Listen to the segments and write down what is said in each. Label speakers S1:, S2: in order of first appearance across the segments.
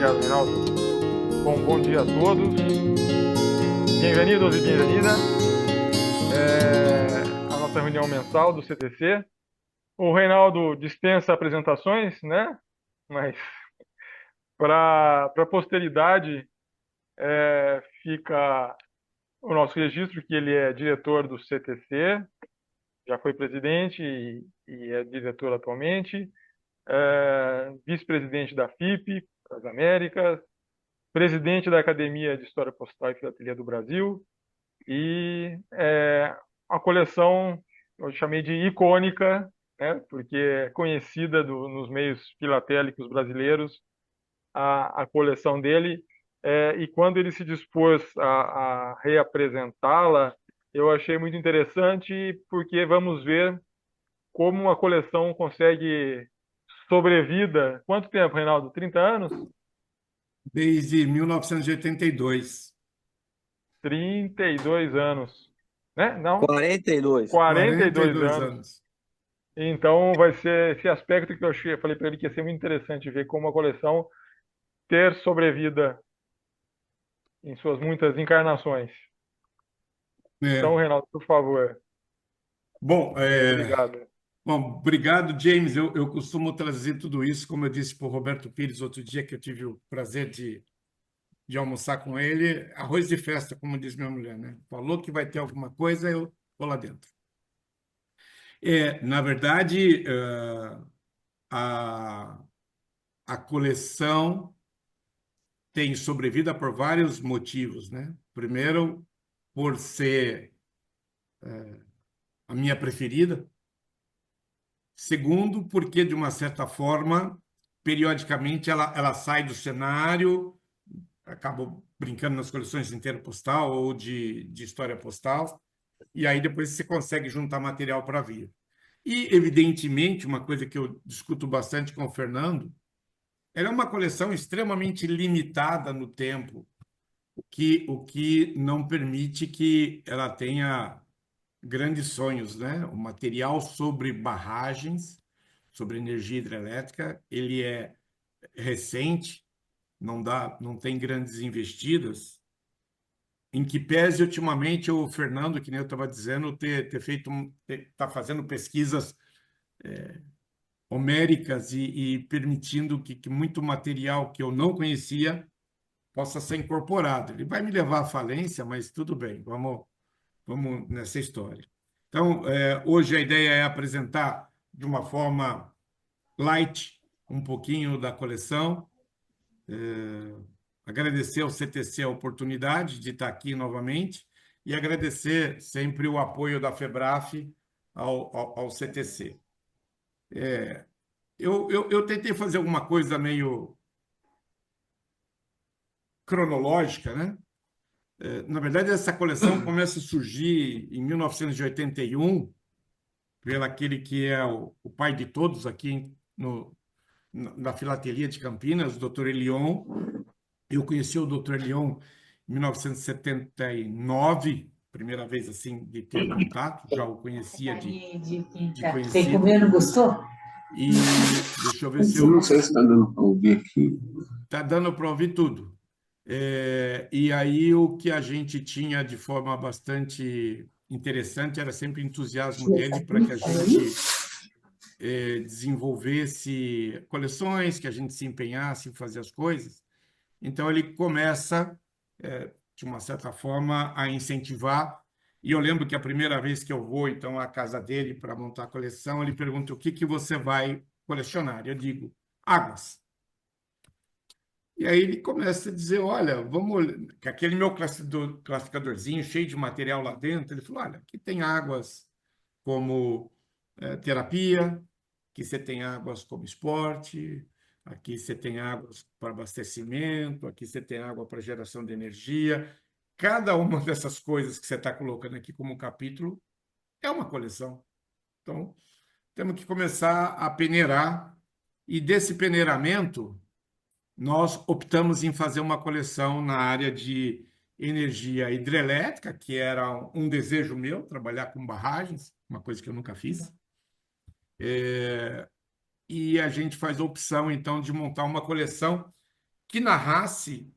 S1: Obrigado, Reinaldo. Bom dia a todos. Bem-vindos e bem-vindas à nossa reunião mensal do CTC. O Reinaldo dispensa apresentações, né? Mas para a posteridade fica o nosso registro que ele é diretor do CTC, já foi presidente e é diretor atualmente, vice-presidente da FIP, das Américas, presidente da Academia de História Postal e Filatelia do Brasil, e a coleção eu chamei de icônica, né, porque é conhecida nos meios filatélicos brasileiros a coleção dele, e quando ele se dispôs a reapresentá-la, eu achei muito interessante, porque vamos ver como a coleção consegue sobrevida. Quanto tempo, Reinaldo? 30 anos?
S2: Desde 1982.
S1: 32 anos, né? Não,
S3: 42.
S1: 42
S2: 42
S1: anos.
S2: anos.
S1: Então vai ser esse aspecto que eu falei para ele que ia ser muito interessante ver como a coleção ter sobrevida em suas muitas encarnações. Então,
S2: É.
S1: Reinaldo, por favor.
S2: Bom,
S1: Obrigado.
S2: obrigado, James. Eu costumo trazer tudo isso, como eu disse para o Roberto Pires outro dia, que eu tive o prazer de almoçar com ele, arroz de festa, como diz minha mulher, né? Falou que vai ter alguma coisa, eu vou lá dentro. Na verdade, a, a coleção tem sobrevida por vários motivos, né? Primeiro, por ser a minha preferida. Segundo, porque, de uma certa forma, periodicamente ela sai do cenário, acabo brincando nas coleções de inteiro postal ou de história postal, e aí depois você consegue juntar material para vir. E, evidentemente, uma coisa que eu discuto bastante com o Fernando, ela é uma coleção extremamente limitada no tempo, o que não permite que ela tenha grandes sonhos, né? O material sobre barragens, sobre energia hidrelétrica, ele é recente, não tem grandes investidas, em que pese ultimamente o Fernando, que nem eu estava dizendo, ter feito, está fazendo pesquisas homéricas e permitindo que muito material que eu não conhecia possa ser incorporado. Ele vai me levar à falência, mas tudo bem, vamos nessa história. Então, hoje a ideia é apresentar de uma forma light um pouquinho da coleção, agradecer ao CTC a oportunidade de estar aqui novamente e agradecer sempre o apoio da FEBRAF ao CTC. Eu tentei fazer alguma coisa meio cronológica, né? Na verdade, essa coleção começa a surgir em 1981, pelo aquele que é o pai de todos aqui na filatelia de Campinas, o Dr. Elion. Eu conheci o Dr. Elion em 1979, primeira vez assim de ter contato, já o conhecia de
S4: Quem
S2: conhecido.
S4: comeu não gostou?
S2: E deixa eu ver se
S5: Eu não sei se está dando para ouvir aqui.
S2: está dando para ouvir tudo. E aí o que a gente tinha de forma bastante interessante era sempre o entusiasmo dele para que a gente desenvolvesse coleções, que a gente se empenhasse em fazer as coisas. Então ele começa, de uma certa forma, a incentivar. E eu lembro que a primeira vez que eu vou então à casa dele para montar a coleção, ele pergunta: o que você vai colecionar? Eu digo: águas. E aí ele começa a dizer: olha, vamos. Aquele meu classificadorzinho cheio de material lá dentro, ele falou: olha, aqui tem águas como terapia, aqui você tem águas como esporte, aqui você tem águas para abastecimento, aqui você tem água para geração de energia. Cada uma dessas coisas que você está colocando aqui como capítulo é uma coleção. Então, temos que começar a peneirar, e desse peneiramento nós optamos em fazer uma coleção na área de energia hidrelétrica, que era um desejo meu, trabalhar com barragens, uma coisa que eu nunca fiz. E a gente faz a opção, então, de montar uma coleção que narrasse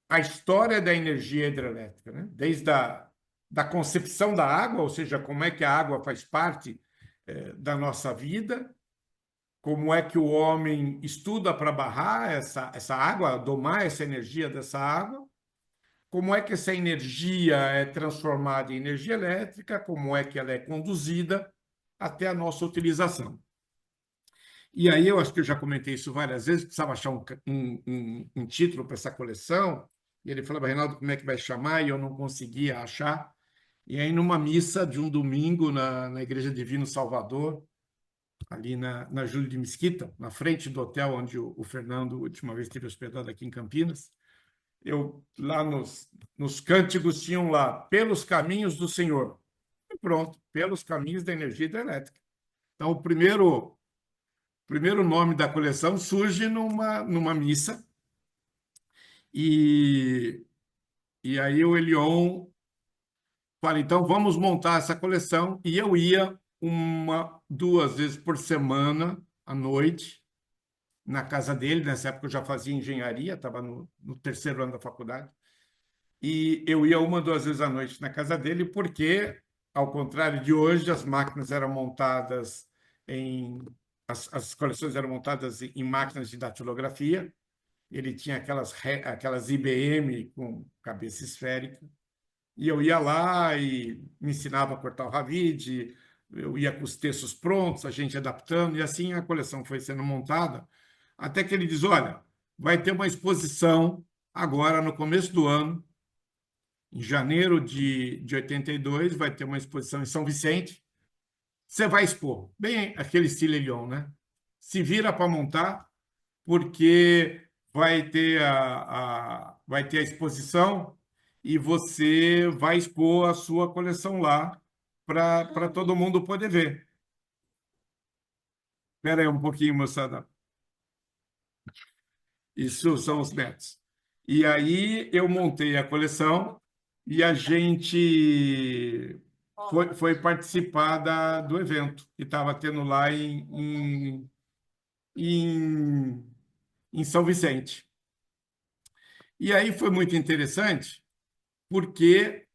S2: a história da energia hidrelétrica, né? Desde da concepção da água, ou seja, como é que a água faz parte da nossa vida, como é que o homem estuda para barrar essa água, domar essa energia dessa água, como é que essa energia é transformada em energia elétrica, como é que ela é conduzida até a nossa utilização. E aí eu acho que eu já comentei isso várias vezes, precisava achar um título para essa coleção, e ele falava, Reinaldo, como é que vai chamar? E eu não conseguia achar. E aí, numa missa de um domingo na Igreja Divino Salvador, ali na Júlio de Mesquita, na frente do hotel onde o Fernando, a última vez, esteve hospedado aqui em Campinas, lá nos cânticos tinham lá, pelos caminhos do Senhor. E pronto, pelos caminhos da energia hidrelétrica. Então, o primeiro nome da coleção surge numa missa, e aí o Elion fala, então vamos montar essa coleção, e eu ia 2 vezes por semana, à noite, na casa dele. Nessa época eu já fazia engenharia, estava no 3º ano da faculdade, e eu ia 2 vezes à noite na casa dele, porque, ao contrário de hoje, as máquinas eram montadas as coleções eram montadas em máquinas de datilografia. Ele tinha aquelas IBM com cabeça esférica, e eu ia lá e me ensinava a cortar o Ravide, eu ia com os textos prontos, a gente adaptando, e assim a coleção foi sendo montada, até que ele diz, olha, vai ter uma exposição agora no começo do ano, em janeiro de 82, vai ter uma exposição em São Vicente, você vai expor, bem aquele estilo Elion, né? Se vira para montar, porque vai ter a exposição e você vai expor a sua coleção lá para todo mundo poder ver. Espera aí um pouquinho, moçada. Isso são os netos. E aí eu montei a coleção e a gente foi participar do evento que estava tendo lá em, em São Vicente. E aí foi muito interessante, porque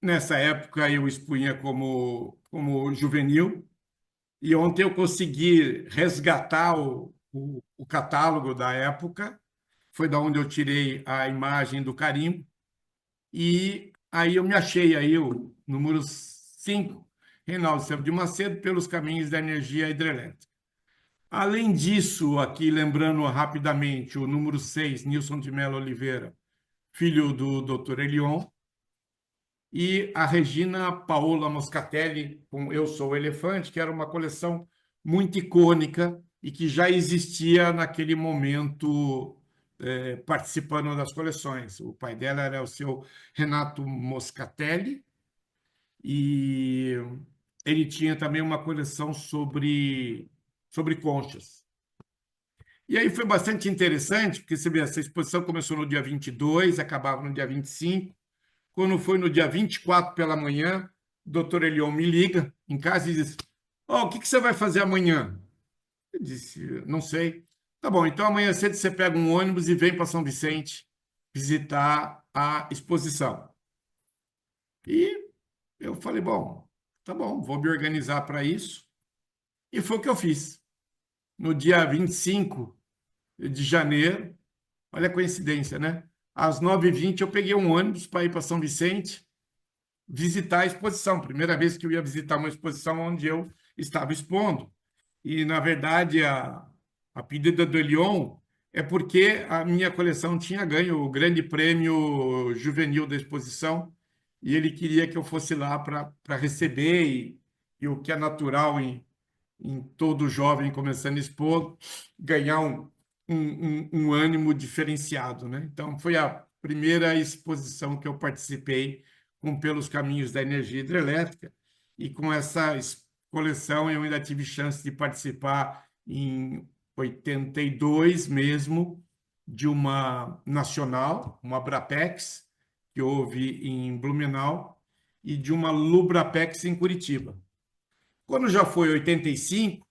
S2: nessa época eu expunha como juvenil, e ontem eu consegui resgatar o catálogo da época, foi da onde eu tirei a imagem do carimbo, e aí eu me achei aí o número 5, Reinaldo Sérgio de Macedo, pelos caminhos da energia hidrelétrica. Além disso, aqui lembrando rapidamente, o número 6, Nilson de Mello Oliveira, filho do Dr. Elion, e a Regina Paola Moscatelli, com Eu Sou o Elefante, que era uma coleção muito icônica e que já existia naquele momento, participando das coleções. O pai dela era o seu Renato Moscatelli, e ele tinha também uma coleção sobre conchas. E aí foi bastante interessante, porque você vê, essa exposição começou no dia 22, acabava no dia 25. Quando foi no dia 24 pela manhã, o doutor Elion me liga em casa e diz, o que você vai fazer amanhã? Eu disse, não sei. Tá bom, então amanhã cedo você pega um ônibus e vem para São Vicente visitar a exposição. E eu falei, bom, tá bom, vou me organizar para isso. E foi o que eu fiz. No dia 25 de janeiro, olha a coincidência, né? Às 9h20 eu peguei um ônibus para ir para São Vicente visitar a exposição. Primeira vez que eu ia visitar uma exposição onde eu estava expondo. E, na verdade, a pedida do Elion é porque a minha coleção tinha ganho o grande prêmio juvenil da exposição, e ele queria que eu fosse lá para receber, e o que é natural em todo jovem começando a expor, ganhar um ânimo diferenciado, né? Então, foi a primeira exposição que eu participei com Pelos Caminhos da Energia Hidrelétrica, e com essa coleção eu ainda tive chance de participar em 82 mesmo, de uma nacional, uma Brapex, que houve em Blumenau, e de uma Lubrapex em Curitiba. Quando já foi 85,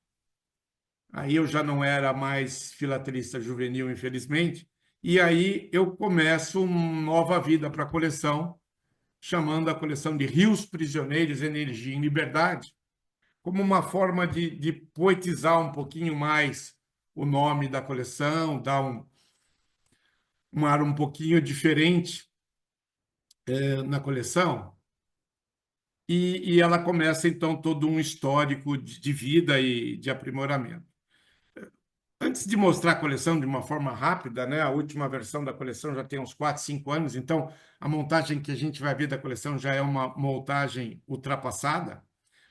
S2: aí eu já não era mais filatelista juvenil, infelizmente, E aí eu começo uma nova vida para a coleção, chamando a coleção de Rios Prisioneiros, Energia em Liberdade, como uma forma de poetizar um pouquinho mais o nome da coleção, dar um ar um pouquinho diferente na coleção. E ela começa, então, todo um histórico de vida e de aprimoramento. Antes de mostrar a coleção de uma forma rápida, né, a última versão da coleção já tem uns 4, 5 anos, então a montagem que a gente vai ver da coleção já é uma montagem ultrapassada,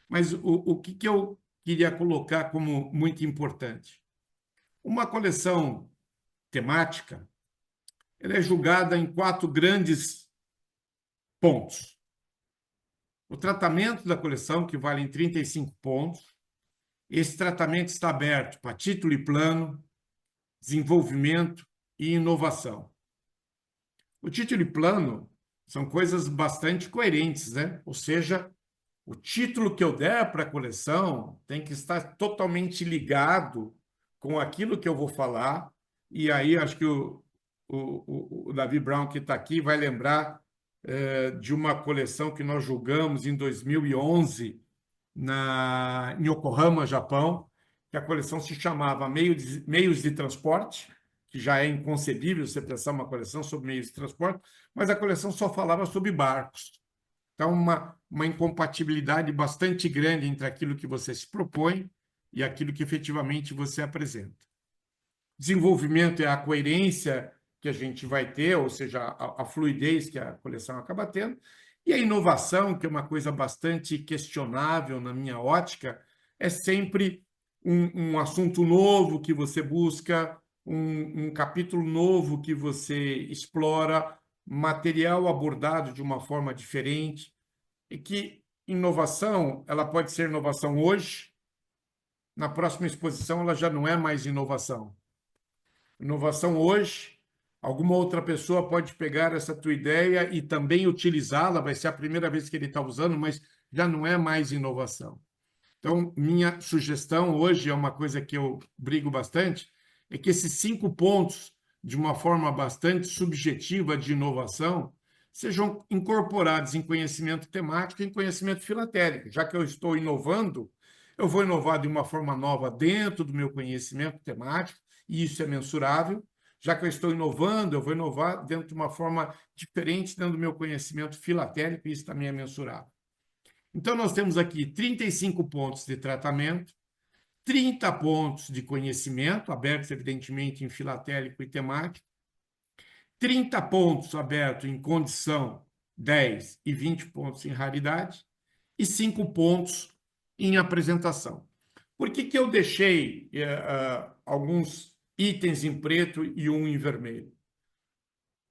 S2: mas o que eu queria colocar como muito importante? Uma coleção temática, ela é julgada em 4 grandes pontos. O tratamento da coleção, que vale em 35 pontos. Esse tratamento está aberto para título e plano, desenvolvimento e inovação. O título e plano são coisas bastante coerentes, né? Ou seja, o título que eu der para a coleção tem que estar totalmente ligado com aquilo que eu vou falar. E aí acho que o Davi Brown, que está aqui, vai lembrar de uma coleção que nós julgamos em 2011 em Yokohama, Japão, que a coleção se chamava Meios de Transporte, que já é inconcebível você pensar uma coleção sobre meios de transporte, mas a coleção só falava sobre barcos. Então, uma incompatibilidade bastante grande entre aquilo que você se propõe e aquilo que efetivamente você apresenta. Desenvolvimento é a coerência que a gente vai ter, ou seja, a fluidez que a coleção acaba tendo, e a inovação, que é uma coisa bastante questionável na minha ótica, é sempre um assunto novo que você busca, um capítulo novo que você explora, material abordado de uma forma diferente, e que inovação, ela pode ser inovação hoje, na próxima exposição ela já não é mais inovação. Inovação hoje, alguma outra pessoa pode pegar essa tua ideia e também utilizá-la, vai ser a primeira vez que ele está usando, mas já não é mais inovação. Então, minha sugestão hoje é uma coisa que eu brigo bastante, é que esses 5 pontos, de uma forma bastante subjetiva de inovação, sejam incorporados em conhecimento temático e em conhecimento filatélico. Já que eu estou inovando, eu vou inovar de uma forma nova dentro do meu conhecimento temático, e isso é mensurável. Já que eu estou inovando, eu vou inovar dentro de uma forma diferente dentro do meu conhecimento filatélico, e isso também é mensurável. Então, nós temos aqui 35 pontos de tratamento, 30 pontos de conhecimento, abertos, evidentemente, em filatélico e temático, 30 pontos abertos em condição, 10 e 20 pontos em raridade, e 5 pontos em apresentação. Por que eu deixei alguns itens em preto e um em vermelho?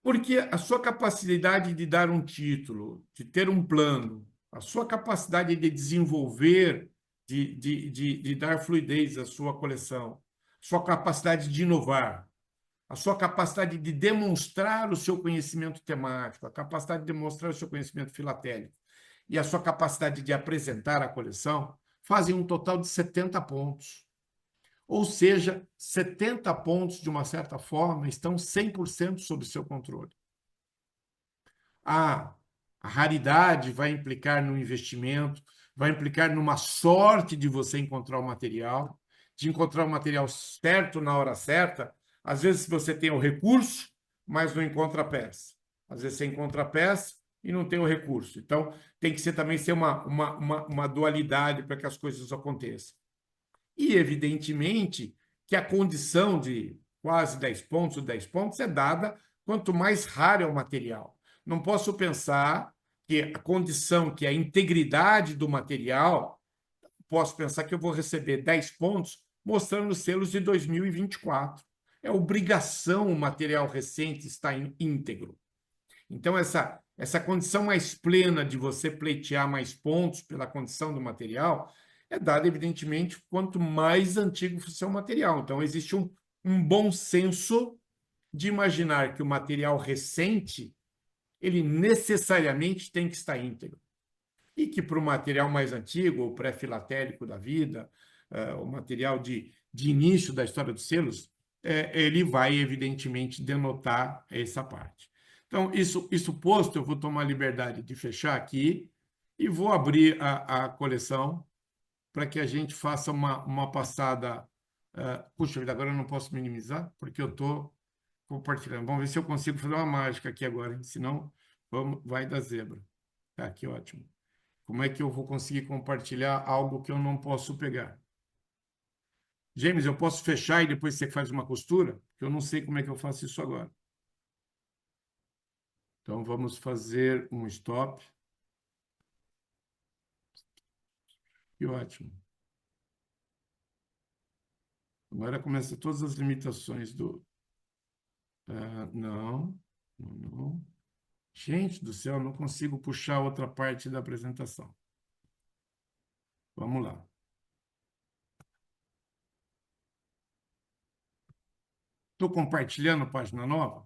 S2: Porque a sua capacidade de dar um título, de ter um plano, a sua capacidade de desenvolver, de dar fluidez à sua coleção, sua capacidade de inovar, a sua capacidade de demonstrar o seu conhecimento temático, a capacidade de demonstrar o seu conhecimento filatélico e a sua capacidade de apresentar a coleção fazem um total de 70 pontos. Ou seja, 70 pontos, de uma certa forma, estão 100% sob seu controle. A raridade vai implicar no investimento, vai implicar numa sorte de você encontrar o material, de encontrar o material certo na hora certa. Às vezes você tem o recurso, mas não encontra a peça. Às vezes você encontra a peça e não tem o recurso. Então, tem que também ser uma dualidade para que as coisas aconteçam. E, evidentemente, que a condição de quase 10 pontos ou 10 pontos é dada quanto mais raro é o material. Não posso pensar que a condição, que é a integridade do material, posso pensar que eu vou receber 10 pontos mostrando os selos de 2024. É obrigação o material recente estar íntegro. Então, essa condição mais plena de você pleitear mais pontos pela condição do material é dada, evidentemente, quanto mais antigo for o seu material. Então, existe um bom senso de imaginar que o material recente ele necessariamente tem que estar íntegro. E que para o material mais antigo, o pré-filatélico da vida, o material de início da história dos selos, ele vai, evidentemente, denotar essa parte. Então, isso posto, eu vou tomar a liberdade de fechar aqui e vou abrir a coleção para que a gente faça uma passada. Puxa vida, agora eu não posso minimizar, porque eu estou compartilhando. Vamos ver se eu consigo fazer uma mágica aqui agora, hein? Senão vai dar zebra. Tá, que ótimo. Como é que eu vou conseguir compartilhar algo que eu não posso pegar? James, eu posso fechar e depois você faz uma costura? Porque eu não sei como é que eu faço isso agora. Então, vamos fazer um stop. Que ótimo. Agora começa todas as limitações do... não, não. Gente do céu, não consigo puxar outra parte da apresentação. Vamos lá. Estou compartilhando a página nova?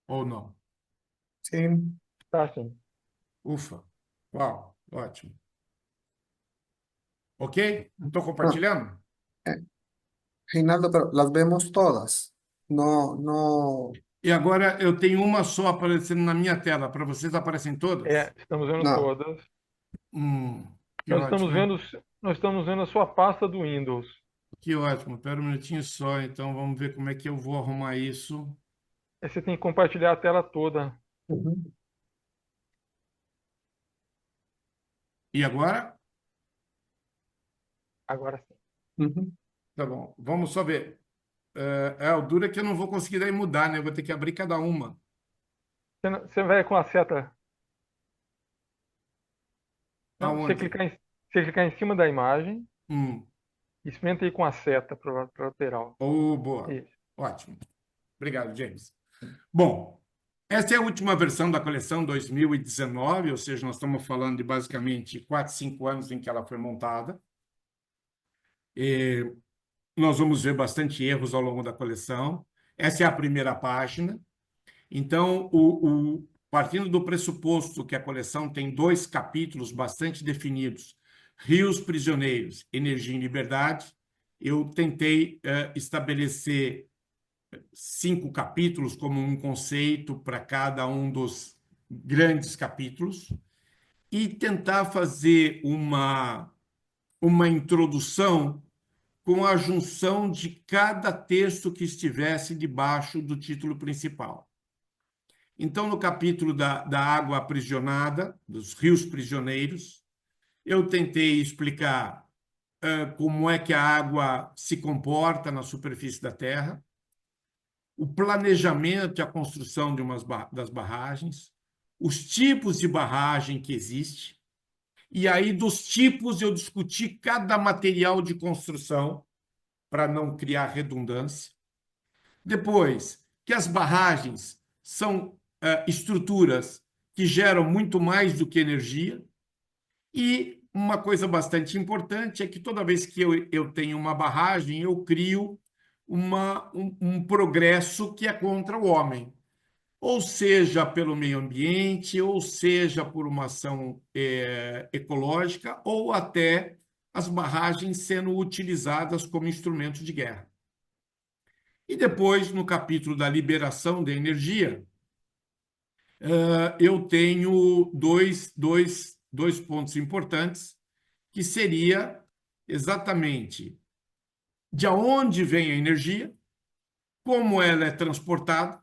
S2: Ou não?
S1: Sim. Tá, sim.
S2: Ufa. Uau, ótimo. Ok? Estou
S3: No,
S2: compartilhando?
S3: Reinaldo, pero las vemos todas. No, no,
S2: E agora eu tenho uma só aparecendo na minha tela. Para vocês aparecem todas?
S1: Estamos vendo
S3: no.
S1: todas.
S2: Hum, que
S1: Nós estamos
S2: ótimo.
S1: vendo, nós estamos vendo a sua pasta do Windows.
S2: Que ótimo. Espera um minutinho só, então vamos ver como é que eu vou arrumar isso.
S1: Aí você tem que compartilhar a tela toda.
S3: Ujú,
S2: E agora?
S1: Agora sim.
S3: ujú.
S2: Tá bom. Vamos só ver. O duro é que eu não vou conseguir daí mudar, né? Eu vou ter que abrir cada uma.
S1: Você vai com a seta. Não,
S2: Aonde?
S1: você clicar em cima da imagem.
S2: Hum.
S1: Experimenta aí com a seta para lateral.
S2: Oh, boa.
S1: Isso.
S2: Ótimo. Obrigado, James. Bom, essa é a última versão da coleção 2019, ou seja, nós estamos falando de basicamente 4, 5 anos em que ela foi montada. E nós vamos ver bastante erros ao longo da coleção. Essa é a primeira página. Então, partindo do pressuposto que a coleção tem 2 capítulos bastante definidos, Rios Prisioneiros, Energia e Liberdade, eu tentei estabelecer 5 capítulos como um conceito para cada um dos grandes capítulos e tentar fazer uma introdução com a junção de cada texto que estivesse debaixo do título principal. Então, no capítulo da água aprisionada, dos rios prisioneiros, eu tentei explicar como é que a água se comporta na superfície da Terra, o planejamento e a construção das barragens, os tipos de barragem que existe, e aí dos tipos eu discuti cada material de construção para não criar redundância. Depois, que as barragens são estruturas que geram muito mais do que energia. E uma coisa bastante importante é que toda vez que eu tenho uma barragem, eu crio um progresso que é contra o homem, ou seja, pelo meio ambiente, ou seja, por uma ação ecológica, ou até as barragens sendo utilizadas como instrumentos de guerra. E depois, no capítulo da liberação da energia, eu tenho dois pontos importantes, que seria exatamente de onde vem a energia, como ela é transportada,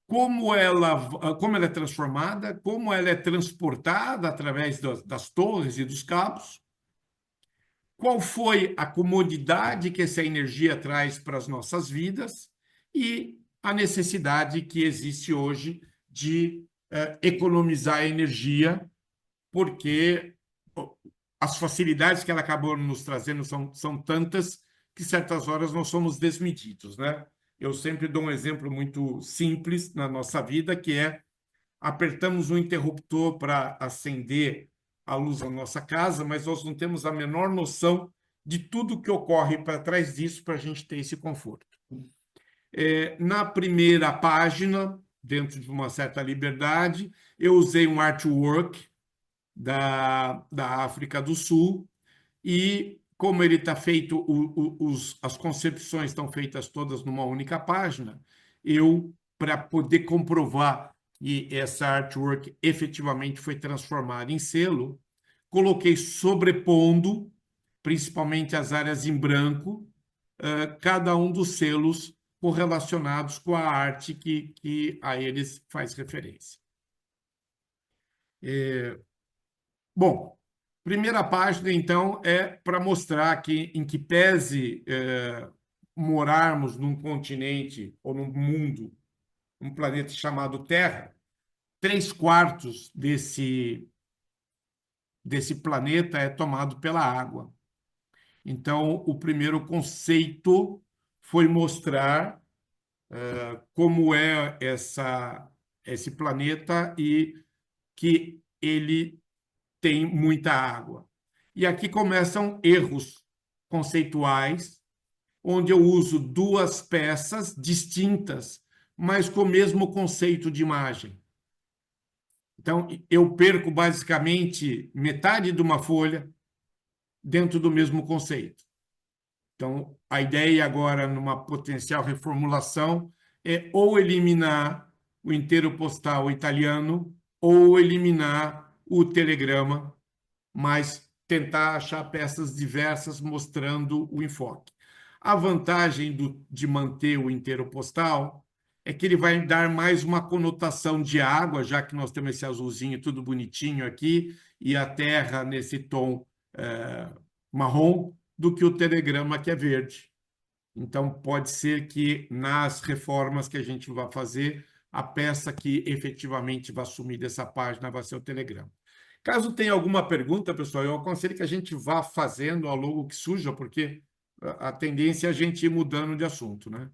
S2: como ela é transformada, como ela é transportada através das torres e dos cabos, qual foi a comodidade que essa energia traz para as nossas vidas e a necessidade que existe hoje de economizar energia, porque as facilidades que ela acabou nos trazendo são tantas que, certas horas, nós somos desmedidos, né? Eu sempre dou um exemplo muito simples na nossa vida, que é apertamos um interruptor para acender a luz da nossa casa, mas nós não temos a menor noção de tudo que ocorre para trás disso para a gente ter esse conforto. Na primeira página, dentro de uma certa liberdade, eu usei um artwork da África do Sul e como ele está feito, as concepções estão feitas todas numa única página, para poder comprovar que essa artwork efetivamente foi transformada em selo, coloquei sobrepondo, principalmente as áreas em branco, cada um dos selos correlacionados com a arte que a eles faz referência. Bom, primeira página, então, é para mostrar que, em que pese morarmos num continente ou num mundo, um planeta chamado Terra, 3/4 desse planeta é tomado pela água. Então, o primeiro conceito foi mostrar como é esse planeta e que ele tem muita água. E aqui começam erros conceituais, onde eu uso duas peças distintas, mas com o mesmo conceito de imagem. Então, eu perco basicamente metade de uma folha dentro do mesmo conceito. Então, a ideia agora, numa potencial reformulação, é ou eliminar o inteiro postal italiano ou eliminar o telegrama, mas tentar achar peças diversas mostrando o enfoque. A vantagem de manter o inteiro postal é que ele vai dar mais uma conotação de água, já que nós temos esse azulzinho tudo bonitinho aqui, e a terra nesse tom marrom, do que o telegrama, que é verde. Então, pode ser que nas reformas que a gente vai fazer, a peça que efetivamente vai assumir dessa página vai ser o telegrama. Caso tenha alguma pergunta, pessoal, eu aconselho que a gente vá fazendo ao longo que surja, porque a tendência é a gente ir mudando de assunto, né?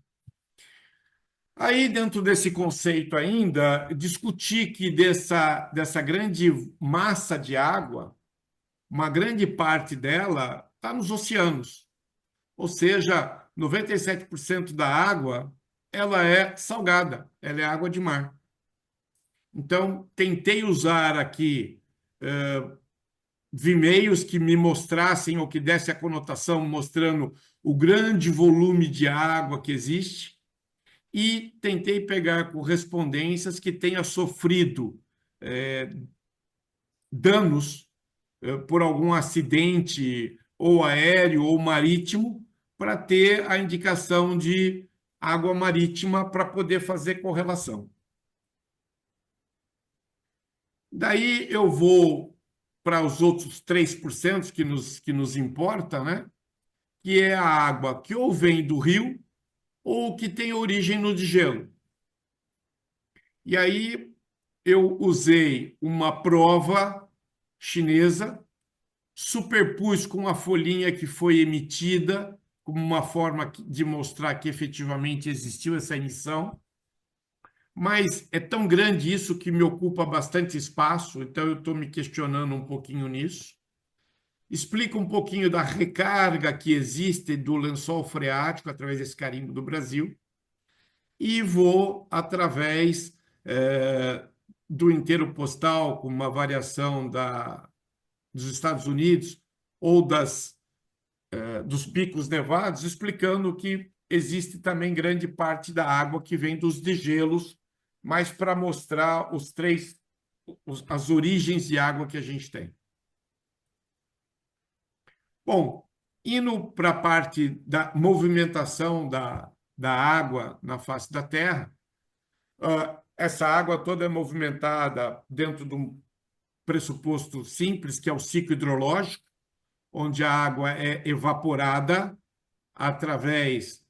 S2: Aí, dentro desse conceito ainda, discutir que dessa grande massa de água, uma grande parte dela está nos oceanos. Ou seja, 97% da água ela é salgada, ela é água de mar. Então, tentei usar aqui Vimeios que me mostrassem ou que desse a conotação mostrando o grande volume de água que existe e tentei pegar correspondências que tenha sofrido danos por algum acidente ou aéreo ou marítimo para ter a indicação de água marítima para poder fazer correlação. Daí eu vou para os outros 3% que nos importa, né? Que é a água que ou vem do rio ou que tem origem no degelo. E aí eu usei uma prova chinesa, superpus com a folhinha que foi emitida, como uma forma de mostrar que efetivamente existiu essa emissão. Mas é tão grande isso que me ocupa bastante espaço, então eu estou me questionando um pouquinho nisso. Explica um pouquinho da recarga que existe do lençol freático através desse carimbo do Brasil e vou através do inteiro postal, com uma variação dos Estados Unidos ou dos picos nevados, explicando que existe também grande parte da água que vem dos degelos, mas para mostrar as origens de água que a gente tem. Bom, indo para a parte da movimentação da água na face da Terra, essa água toda é movimentada dentro de um pressuposto simples, que é o ciclo hidrológico, onde a água é evaporada através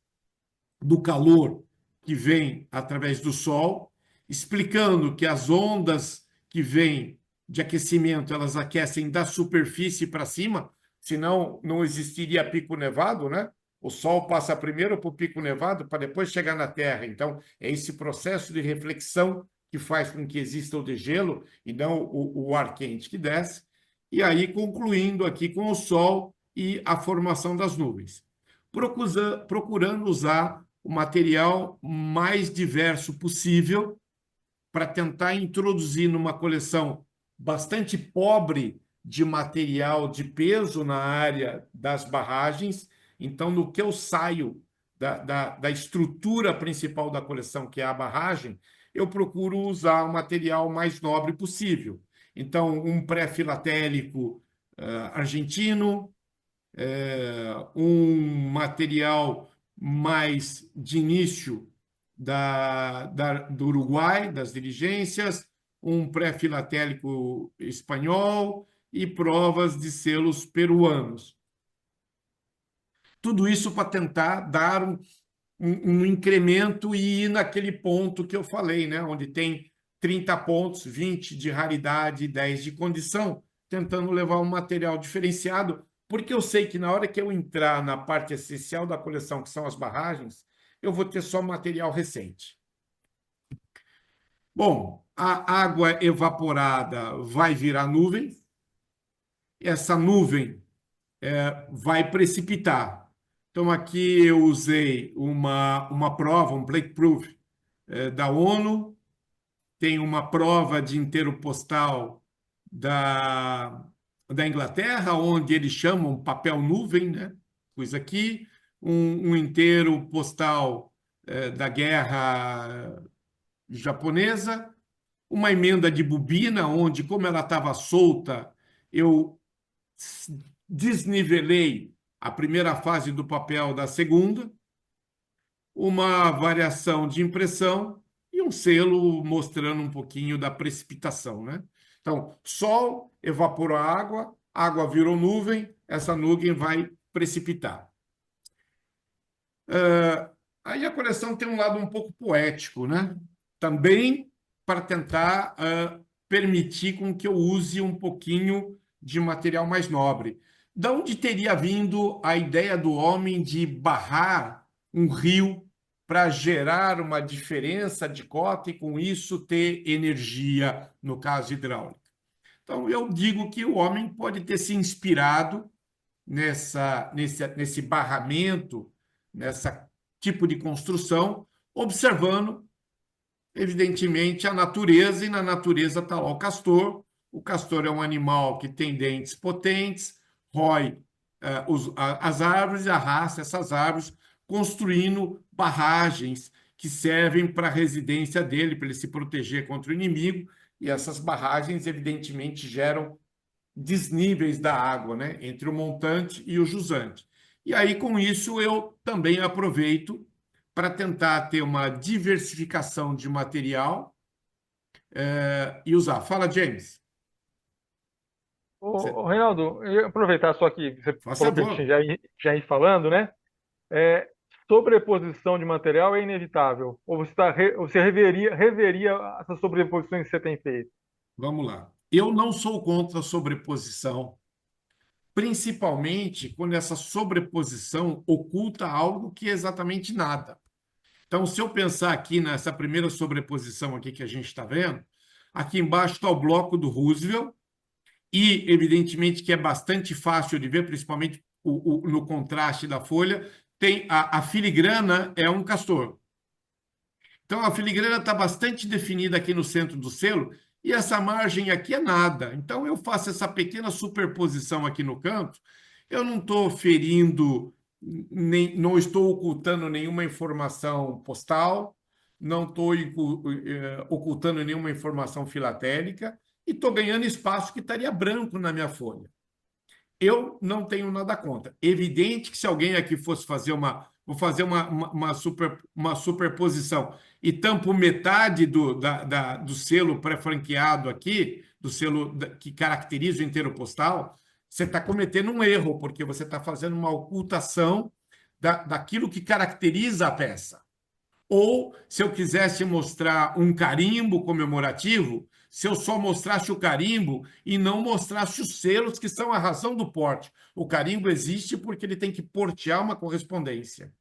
S2: do calor que vem através do Sol, explicando que as ondas que vêm de aquecimento, elas aquecem da superfície para cima, senão não existiria pico nevado, né? O Sol passa primeiro para o pico nevado para depois chegar na Terra. Então, é esse processo de reflexão que faz com que exista o degelo e não o ar quente que desce. E aí, concluindo aqui com o Sol e a formação das nuvens. Procurando usar o material mais diverso possível para tentar introduzir numa coleção bastante pobre de material de peso na área das barragens. Então, no que eu saio da estrutura principal da coleção, que é a barragem, eu procuro usar o material mais nobre possível. Então, um pré-filatélico argentino, um material mais de início do Uruguai, das diligências, um pré-filatélico espanhol e provas de selos peruanos. Tudo isso para tentar dar um incremento e ir naquele ponto que eu falei, né? Onde tem 30 pontos, 20 de raridade e 10 de condição, tentando levar um material diferenciado, porque eu sei que na hora que eu entrar na parte essencial da coleção, que são as barragens, eu vou ter só material recente. Bom, a água evaporada vai virar nuvem, essa nuvem vai precipitar. Então, aqui eu usei uma prova, um plate proof da ONU, tem uma prova de inteiro postal da Inglaterra, onde eles chamam papel nuvem, né? Pus aqui, um inteiro postal da guerra japonesa, uma emenda de bobina, onde, como ela estava solta, eu desnivelei a primeira fase do papel da segunda, uma variação de impressão e um selo mostrando um pouquinho da precipitação, né? Então, sol evaporou a água virou nuvem, essa nuvem vai precipitar. Aí a coleção tem um lado um pouco poético, né? Também para tentar permitir com que eu use um pouquinho de material mais nobre. De onde teria vindo a ideia do homem de barrar um rio para gerar uma diferença de cota e, com isso, ter energia, no caso hidráulica? Então, eu digo que o homem pode ter se inspirado nesse barramento, nesse tipo de construção, observando, evidentemente, a natureza, e na natureza está lá o castor. O castor é um animal que tem dentes potentes, rói as árvores e arrasta essas árvores, construindo barragens que servem para a residência dele, para ele se proteger contra o inimigo, e essas barragens, evidentemente, geram desníveis da água, né, entre o montante e o jusante. E aí, com isso, eu também aproveito para tentar ter uma diversificação de material e usar. Fala, James.
S1: Ô, Reinaldo, eu ia aproveitar só que você
S2: Faz
S1: falou para a
S2: favor.
S1: gente já ir falando, né? Sobreposição de material é inevitável? Ou você reveria essas sobreposições que você tem feito?
S2: Vamos lá. Eu não sou contra a sobreposição, principalmente quando essa sobreposição oculta algo que é exatamente nada. Então, se eu pensar aqui nessa primeira sobreposição aqui que a gente está vendo, aqui embaixo está o bloco do Roosevelt, e, evidentemente, que é bastante fácil de ver, principalmente no contraste da folha, tem a filigrana é um castor. Então, a filigrana está bastante definida aqui no centro do selo, e essa margem aqui é nada. Então, eu faço essa pequena superposição aqui no canto, eu não estou ferindo, não estou ocultando nenhuma informação postal, não estou ocultando nenhuma informação filatélica, e estou ganhando espaço que estaria branco na minha folha. Eu não tenho nada contra. Evidente que se alguém aqui fosse fazer vou fazer uma superposição e tampo metade do selo pré-franqueado aqui, do selo que caracteriza o inteiro postal, você está cometendo um erro, porque você está fazendo uma ocultação daquilo que caracteriza a peça. Ou, se eu quisesse mostrar um carimbo comemorativo, se eu só mostrasse o carimbo e não mostrasse os selos, que são a razão do porte. O carimbo existe porque ele tem que portear uma correspondência.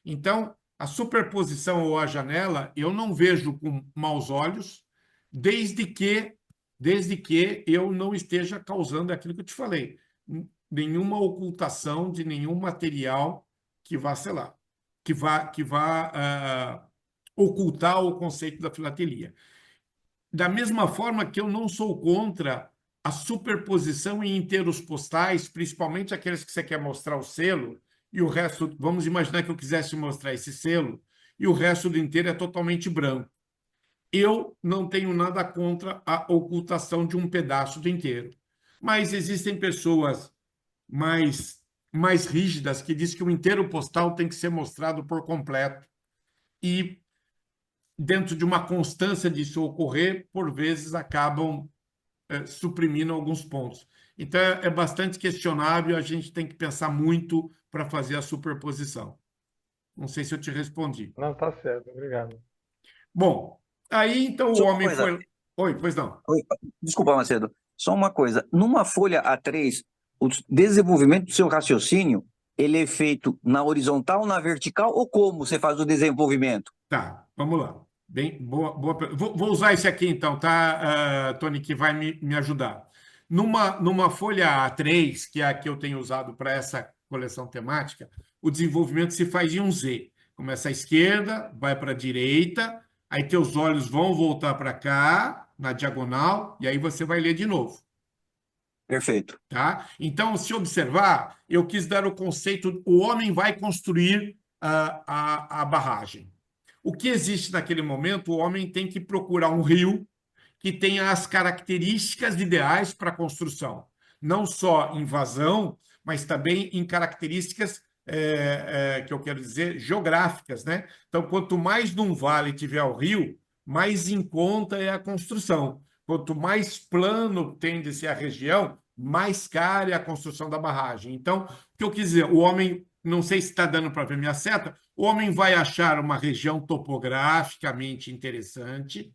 S2: Então, a superposição ou a janela, eu não vejo com maus olhos, desde que eu não esteja causando aquilo que eu te falei, nenhuma ocultação de nenhum material que vá, sei lá, que vá ocultar o conceito da filatelia. Da mesma forma que eu não sou contra a superposição em inteiros postais, principalmente aqueles que você quer mostrar o selo, e o resto, vamos imaginar que eu quisesse mostrar esse selo, e o resto do inteiro é totalmente branco. Eu não tenho nada contra a ocultação de um pedaço do inteiro. Mas existem pessoas mais rígidas que dizem que o inteiro postal tem que ser mostrado por completo. E, dentro de uma constância disso ocorrer, por vezes acabam suprimindo alguns pontos. Então, é bastante questionável, a gente tem que pensar muito para fazer a superposição. Não sei se eu te respondi.
S1: Não, tá certo, obrigado.
S2: Bom, aí então o
S4: Só uma
S2: homem
S4: coisa.
S2: foi... Oi, pois não.
S4: Oi, desculpa, Macedo. Só uma coisa. Numa folha A3, o desenvolvimento do seu raciocínio, ele é feito na horizontal, na vertical, ou como você faz o desenvolvimento?
S2: Tá, vamos lá. Bem, boa. Vou usar esse aqui então, tá, Tony, que vai me ajudar. Numa folha A3, que é a que eu tenho usado para essa coleção temática, o desenvolvimento se faz em um Z. Começa à esquerda, vai para a direita, aí teus olhos vão voltar para cá, na diagonal, e aí você vai ler de novo.
S4: Perfeito.
S2: Tá? Então, se observar, eu quis dar o conceito, o homem vai construir a barragem. O que existe naquele momento, o homem tem que procurar um rio que tenha as características ideais para a construção. Não só em vazão, mas também em características, que eu quero dizer, geográficas, né? Então, quanto mais num vale tiver o rio, mais em conta é a construção. Quanto mais plano tende a ser a região, mais cara é a construção da barragem. Então, o que eu quis dizer, o homem, não sei se está dando para ver minha seta, o homem vai achar uma região topograficamente interessante.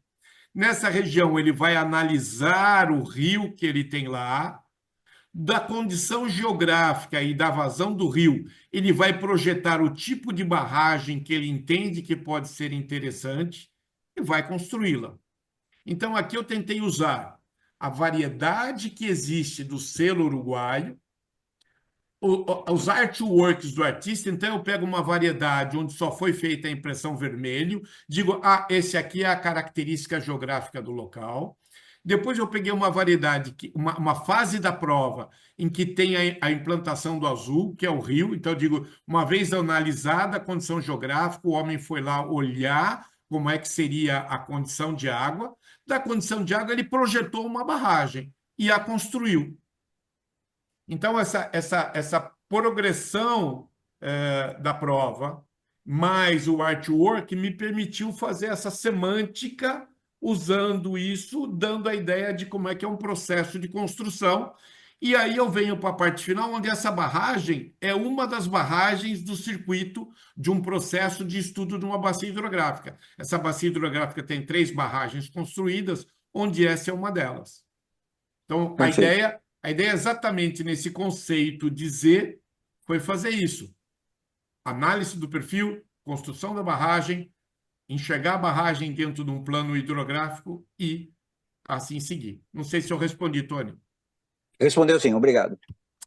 S2: Nessa região, ele vai analisar o rio que ele tem lá, da condição geográfica e da vazão do rio, ele vai projetar o tipo de barragem que ele entende que pode ser interessante e vai construí-la. Então, aqui eu tentei usar a variedade que existe do selo uruguaio, os artworks do artista. Então, eu pego uma variedade onde só foi feita a impressão vermelho, digo, esse aqui é a característica geográfica do local. Depois eu peguei uma variedade, uma fase da prova em que tem a implantação do azul, que é o rio. Então, eu digo, uma vez analisada a condição geográfica, o homem foi lá olhar como é que seria a condição de água. Da condição de água, ele projetou uma barragem e a construiu. Então, essa progressão da prova, mais o artwork, me permitiu fazer essa semântica, usando isso, dando a ideia de como é que é um processo de construção. E aí eu venho para a parte final, onde essa barragem é uma das barragens do circuito de um processo de estudo de uma bacia hidrográfica. Essa bacia hidrográfica tem 3 barragens construídas, onde essa é uma delas. Então,
S4: Perfeito.
S2: a ideia exatamente nesse conceito de Z foi fazer isso. Análise do perfil, construção da barragem, enxergar a barragem dentro de um plano hidrográfico e assim seguir. Não sei se eu respondi, Tony.
S4: Respondeu sim, obrigado.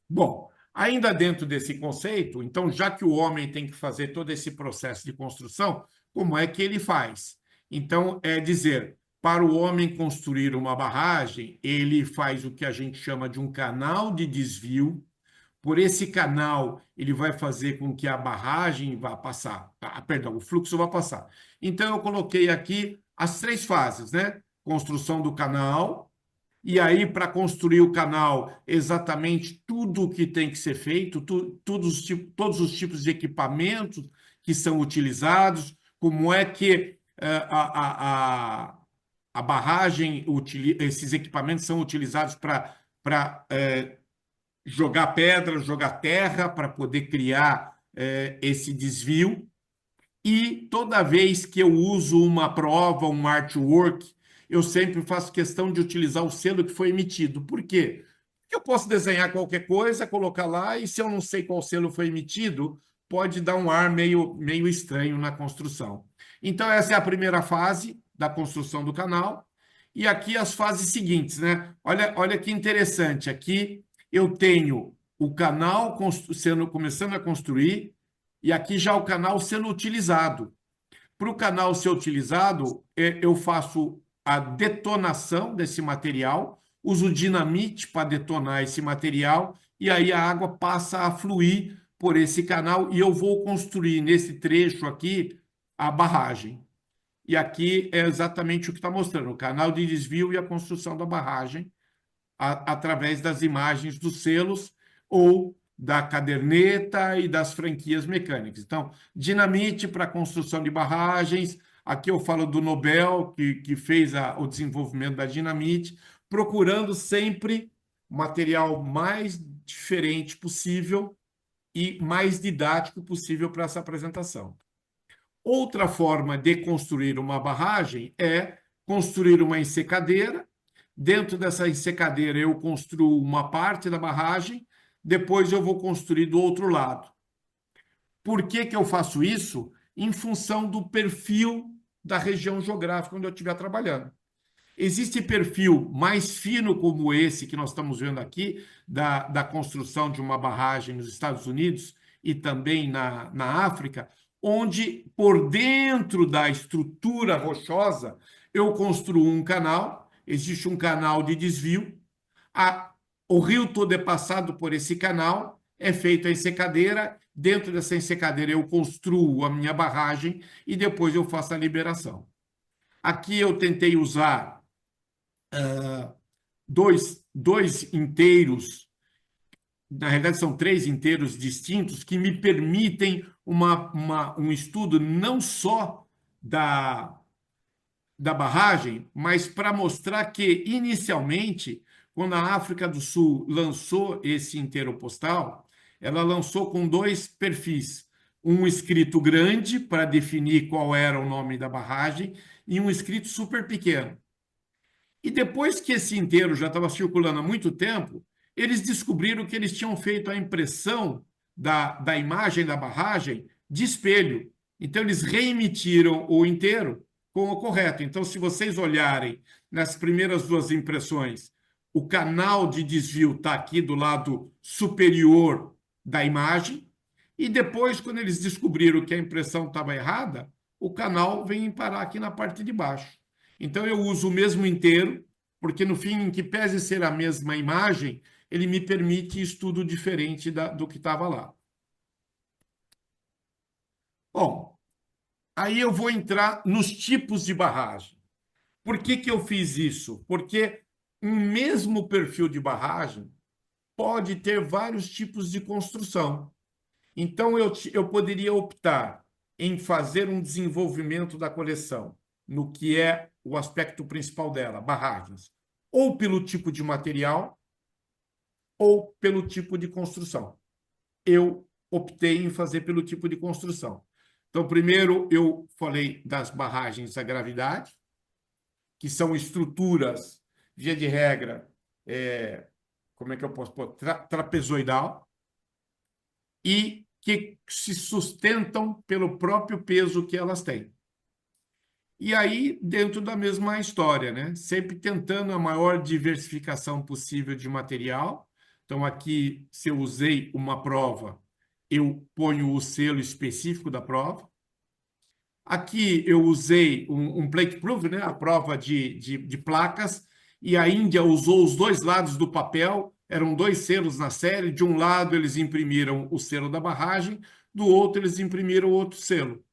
S2: Bom, ainda dentro desse conceito, então, já que o homem tem que fazer todo esse processo de construção, como é que ele faz? Então, é dizer, para o homem construir uma barragem, ele faz o que a gente chama de um canal de desvio. Por esse canal, ele vai fazer com que a barragem vá passar, o fluxo vá passar. Então, eu coloquei aqui as 3 fases, né? Construção do canal, e aí, para construir o canal, exatamente tudo o que tem que ser feito, todos os tipos de equipamentos que são utilizados, como é que a barragem, esses equipamentos são utilizados para jogar pedra, jogar terra, para poder criar esse desvio. E toda vez que eu uso uma prova, um artwork, eu sempre faço questão de utilizar o selo que foi emitido. Por quê? Porque eu posso desenhar qualquer coisa, colocar lá, e se eu não sei qual selo foi emitido, pode dar um ar meio estranho na construção. Então, essa é a primeira fase da construção do canal. E aqui as fases seguintes, né? Olha que interessante. Aqui eu tenho o canal começando a construir, e aqui já o canal sendo utilizado. Para o canal ser utilizado, eu faço a detonação desse material. uso dinamite para detonar esse material, e aí a água passa a fluir por esse canal, e eu vou construir nesse trecho aqui a barragem. E aqui é exatamente o que está mostrando, o canal de desvio e a construção da barragem, através das imagens dos selos ou da caderneta e das franquias mecânicas. Então, dinamite para a construção de barragens. Aqui eu falo do Nobel, que fez o desenvolvimento da dinamite, procurando sempre o material mais diferente possível e mais didático possível para essa apresentação. Outra forma de construir uma barragem é construir uma ensecadeira. Dentro dessa ensecadeira, eu construo uma parte da barragem, depois eu vou construir do outro lado. Por que eu faço isso? Em função do perfil da região geográfica onde eu estiver trabalhando. Existe perfil mais fino como esse que nós estamos vendo aqui, da construção de uma barragem nos Estados Unidos e também na África, onde por dentro da estrutura rochosa eu construo um canal, existe um canal de desvio, o rio todo é passado por esse canal, é feita a ensecadeira, dentro dessa ensecadeira eu construo a minha barragem e depois eu faço a liberação. Aqui eu tentei usar dois inteiros, na realidade são 3 inteiros distintos, que me permitem um estudo não só da barragem, mas para mostrar que, inicialmente, quando a África do Sul lançou esse inteiro postal, ela lançou com 2 perfis. Um escrito grande, para definir qual era o nome da barragem, e um escrito super pequeno. E depois que esse inteiro já estava circulando há muito tempo, eles descobriram que eles tinham feito a impressão da imagem da barragem de espelho. Então, eles reemitiram o inteiro com o correto. Então, se vocês olharem nas primeiras 2 impressões, o canal de desvio está aqui do lado superior da imagem, e depois, quando eles descobriram que a impressão estava errada, o canal vem parar aqui na parte de baixo. Então, eu uso o mesmo inteiro, porque, no fim, em que pese ser a mesma imagem, ele me permite estudo diferente do que estava lá. Bom, aí eu vou entrar nos tipos de barragem. Por que eu fiz isso? Porque um mesmo perfil de barragem pode ter vários tipos de construção. Então, eu poderia optar em fazer um desenvolvimento da coleção no que é o aspecto principal dela, barragens, ou pelo tipo de material, ou pelo tipo de construção. Eu optei em fazer pelo tipo de construção. Então, primeiro, eu falei das barragens à gravidade, que são estruturas, via de regra, como é que eu posso pôr? Trapezoidal, e que se sustentam pelo próprio peso que elas têm. E aí, dentro da mesma história, né? Sempre tentando a maior diversificação possível de material. Então, aqui, se eu usei uma prova, eu ponho o selo específico da prova. Aqui eu usei um plate proof, né? A prova de placas, e a Índia usou os 2 lados do papel, eram 2 selos na série, de um lado eles imprimiram o selo da barragem, do outro eles imprimiram outro selo.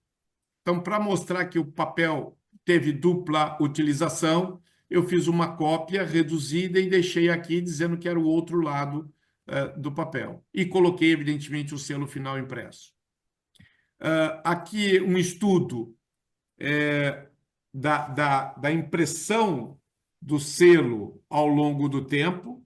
S2: Então, para mostrar que o papel teve dupla utilização, eu fiz uma cópia reduzida e deixei aqui dizendo que era o outro lado do papel. E coloquei, evidentemente, o selo final impresso. Aqui um estudo da impressão do selo ao longo do tempo.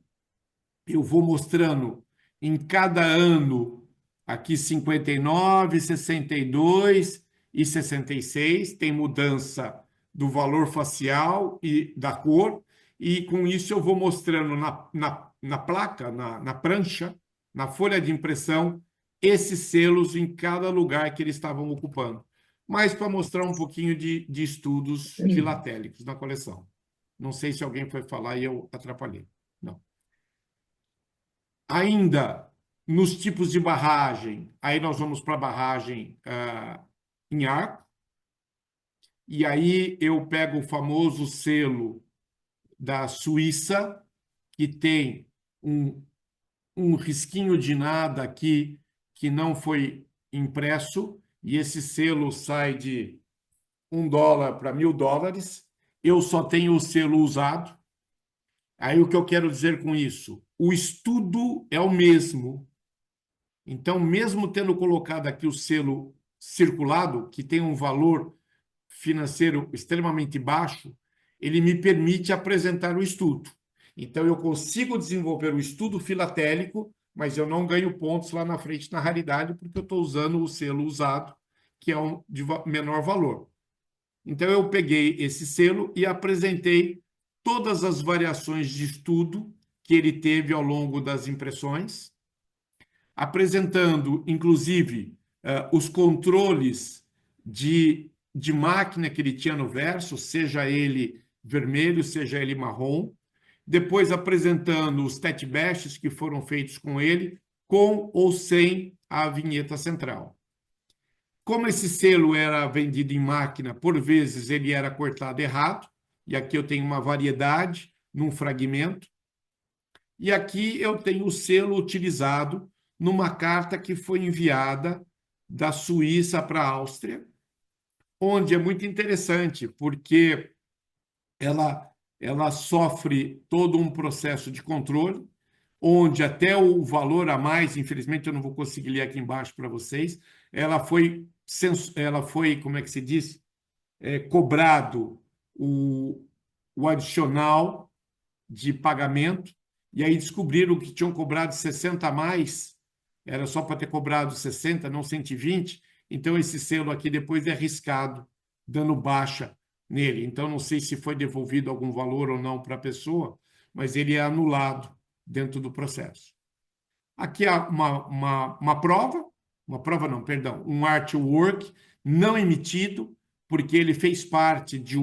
S2: Eu vou mostrando em cada ano, aqui 59, 62 e 66, tem mudança do valor facial e da cor, e com isso eu vou mostrando na placa, na prancha, na folha de impressão, esses selos em cada lugar que eles estavam ocupando. Mas para mostrar um pouquinho de estudos filatélicos na coleção. Não sei se alguém foi falar e eu atrapalhei. Não. Ainda nos tipos de barragem, aí nós vamos para a barragem em arco, e aí eu pego o famoso selo da Suíça, que tem um risquinho de nada aqui que não foi impresso, e esse selo sai de $1 para $1.000. Eu só tenho o selo usado. Aí o que eu quero dizer com isso? O estudo é o mesmo. Então, mesmo tendo colocado aqui o selo circulado, que tem um valor financeiro extremamente baixo, ele me permite apresentar o estudo. Então, eu consigo desenvolver o estudo filatélico, mas eu não ganho pontos lá na frente na raridade, porque eu estou usando o selo usado, que é de menor valor. Então, eu peguei esse selo e apresentei todas as variações de estudo que ele teve ao longo das impressões, apresentando, inclusive, os controles de máquina que ele tinha no verso, seja ele vermelho, seja ele marrom, depois apresentando os tete bashes que foram feitos com ele, com ou sem a vinheta central. Como esse selo era vendido em máquina, por vezes ele era cortado errado, e aqui eu tenho uma variedade num fragmento, e aqui eu tenho o selo utilizado numa carta que foi enviada da Suíça para a Áustria, onde é muito interessante, porque ela sofre todo um processo de controle, onde até o valor a mais, infelizmente eu não vou conseguir ler aqui embaixo para vocês, ela foi, como é que se diz? Cobrado o adicional de pagamento, e aí descobriram que tinham cobrado 60 a mais, era só para ter cobrado 60, não 120, então esse selo aqui depois é riscado, dando baixa nele. Então, não sei se foi devolvido algum valor ou não para a pessoa, mas ele é anulado dentro do processo. Aqui há uma prova não, perdão, um artwork não emitido, porque ele fez parte de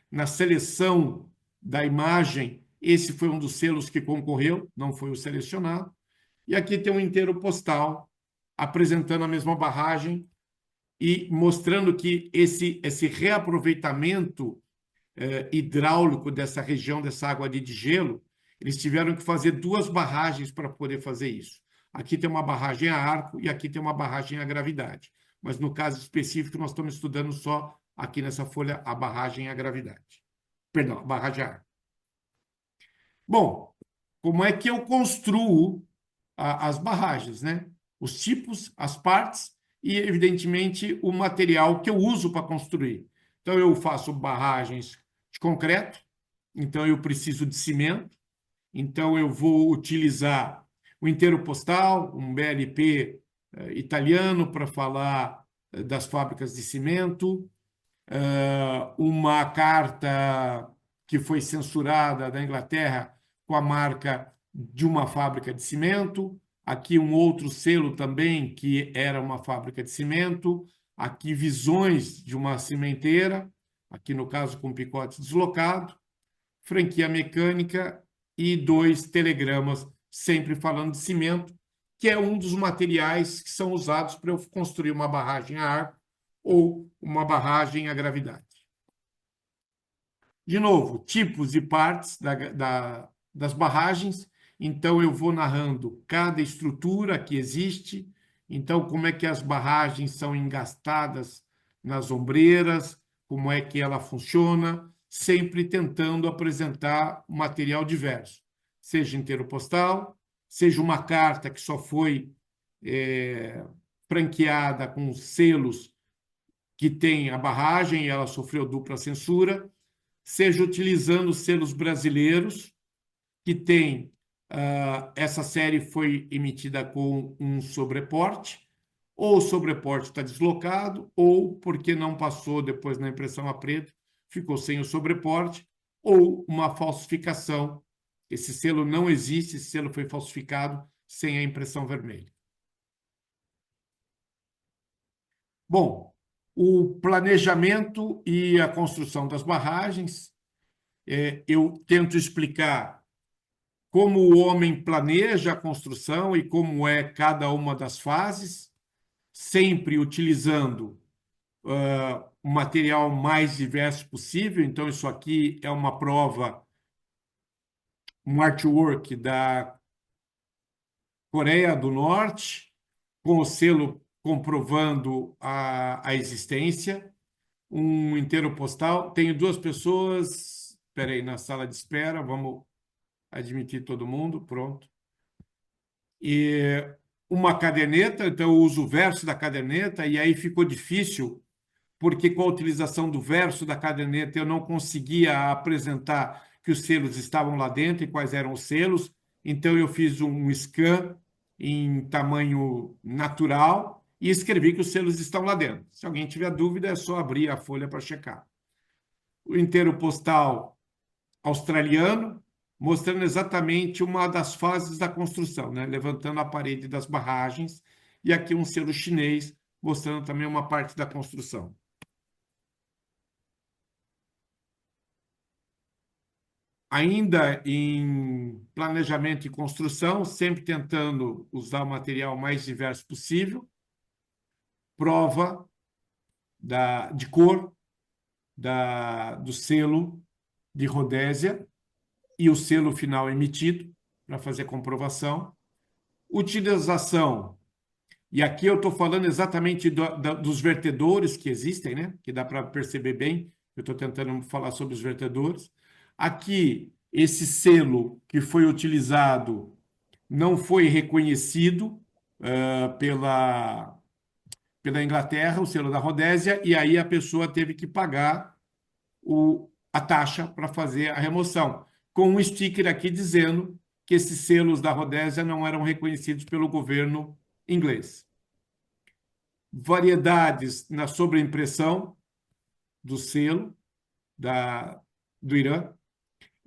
S2: na seleção da imagem, esse foi um dos selos que concorreu, não foi o selecionado. E aqui tem um inteiro postal apresentando a mesma barragem e mostrando que esse reaproveitamento hidráulico dessa região, dessa água de gelo, eles tiveram que fazer 2 barragens para poder fazer isso. Aqui tem uma barragem a arco e aqui tem uma barragem a gravidade. Mas no caso específico, nós estamos estudando só aqui nessa folha a barragem a gravidade. Perdão, a barragem a arco. Bom, como é que eu construo as barragens, né? Os tipos, as partes e, evidentemente, o material que eu uso para construir. Então, eu faço barragens de concreto, então eu preciso de cimento, então eu vou utilizar o inteiro postal, um BLP italiano para falar das fábricas de cimento, uma carta que foi censurada da Inglaterra com a marca de uma fábrica de cimento, aqui um outro selo também que era uma fábrica de cimento, aqui visões de uma cimenteira, aqui no caso com picote deslocado, franquia mecânica e 2 telegramas, sempre falando de cimento, que é um dos materiais que são usados para eu construir uma barragem a arco ou uma barragem a gravidade. De novo, tipos e partes das barragens. Então, eu vou narrando cada estrutura que existe. Então, como é que as barragens são engastadas nas ombreiras, como é que ela funciona, sempre tentando apresentar material diverso, seja inteiro postal, seja uma carta que só foi franqueada com selos que tem a barragem e ela sofreu dupla censura, seja utilizando selos brasileiros, que tem, essa série foi emitida com um sobreporte, ou o sobreporte está deslocado, ou porque não passou depois na impressão a preto, ficou sem o sobreporte, ou uma falsificação. Esse selo não existe, esse selo foi falsificado sem a impressão vermelha. Bom, o planejamento e a construção das barragens, eu tento explicar como o homem planeja a construção e como é cada uma das fases, sempre utilizando o material mais diverso possível. Então, isso aqui é uma prova um artwork da Coreia do Norte, com o selo comprovando a existência, um inteiro postal. Tenho 2 pessoas, espera aí, na sala de espera, vamos admitir todo mundo, pronto. E uma caderneta, então eu uso o verso da caderneta, e aí ficou difícil, porque com a utilização do verso da caderneta eu não conseguia apresentar que os selos estavam lá dentro e quais eram os selos, então eu fiz um scan em tamanho natural e escrevi que os selos estão lá dentro. Se alguém tiver dúvida, é só abrir a folha para checar. O inteiro postal australiano, mostrando exatamente uma das fases da construção, né? Levantando a parede das barragens, e aqui um selo chinês, mostrando também uma parte da construção. Ainda em planejamento e construção, sempre tentando usar o material mais diverso possível, prova de cor do selo de Rodésia e o selo final emitido, para fazer comprovação. Utilização, e aqui eu estou falando exatamente dos vertedores que existem, né? Que dá para perceber bem, eu estou tentando falar sobre os vertedores. Aqui, esse selo que foi utilizado não foi reconhecido pela Inglaterra, o selo da Rodésia, e aí a pessoa teve que pagar a taxa para fazer a remoção, com um sticker aqui dizendo que esses selos da Rodésia não eram reconhecidos pelo governo inglês. Variedades na sobreimpressão do selo do Irã.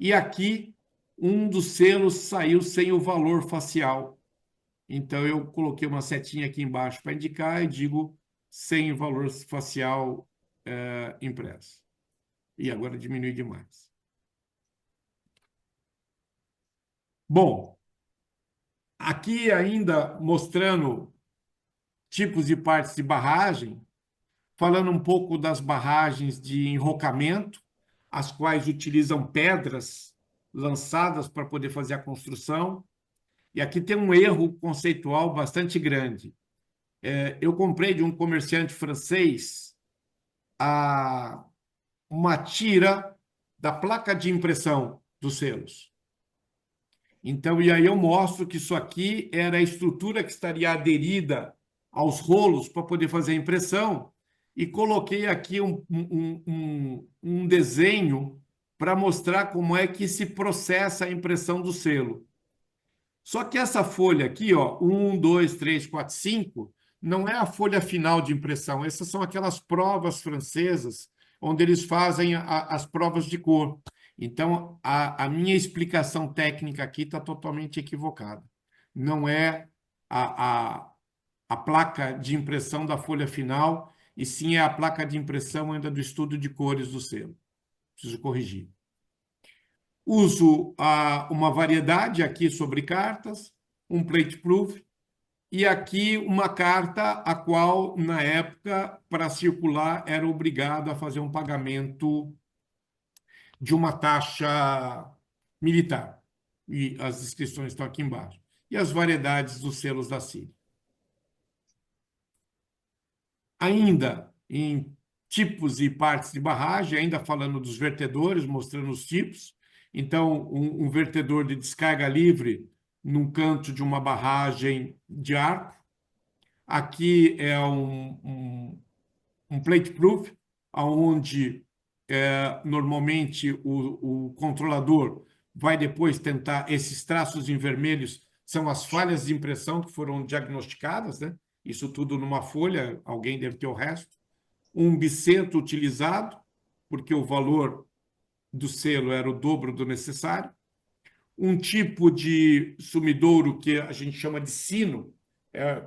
S2: E aqui, um dos selos saiu sem o valor facial. Então, eu coloquei uma setinha aqui embaixo para indicar e digo sem o valor facial impresso. E agora diminui demais. Bom, aqui ainda mostrando tipos e partes de barragem, falando um pouco das barragens de enrocamento, as quais utilizam pedras lançadas para poder fazer a construção. E aqui tem um erro conceitual bastante grande. Eu comprei de um comerciante francês uma tira da placa de impressão dos selos. Então, e aí eu mostro que isso aqui era a estrutura que estaria aderida aos rolos para poder fazer a impressão, e coloquei aqui um desenho para mostrar como é que se processa a impressão do selo. Só que essa folha aqui, ó, 1, 2, 3, 4, 5, não é a folha final de impressão. Essas são aquelas provas francesas onde eles fazem as provas de cor. Então, a minha explicação técnica aqui está totalmente equivocada. Não é a placa de impressão da folha final, e sim é a placa de impressão ainda do estudo de cores do selo. Preciso corrigir. Uso uma variedade aqui sobre cartas, um plate proof, e aqui uma carta a qual, na época, para circular, era obrigado a fazer um pagamento de uma taxa militar. E as inscrições estão aqui embaixo. E as variedades dos selos da CIRI. Ainda em tipos e partes de barragem, ainda falando dos vertedores, mostrando os tipos. Então, um vertedor de descarga livre num canto de uma barragem de arco. Aqui é um plate proof, onde normalmente o controlador vai depois tentar, esses traços em vermelhos são as falhas de impressão que foram diagnosticadas, né? Isso tudo numa folha, alguém deve ter o resto. Um biseto utilizado, porque o valor do selo era o dobro do necessário. Um tipo de sumidouro que a gente chama de sino,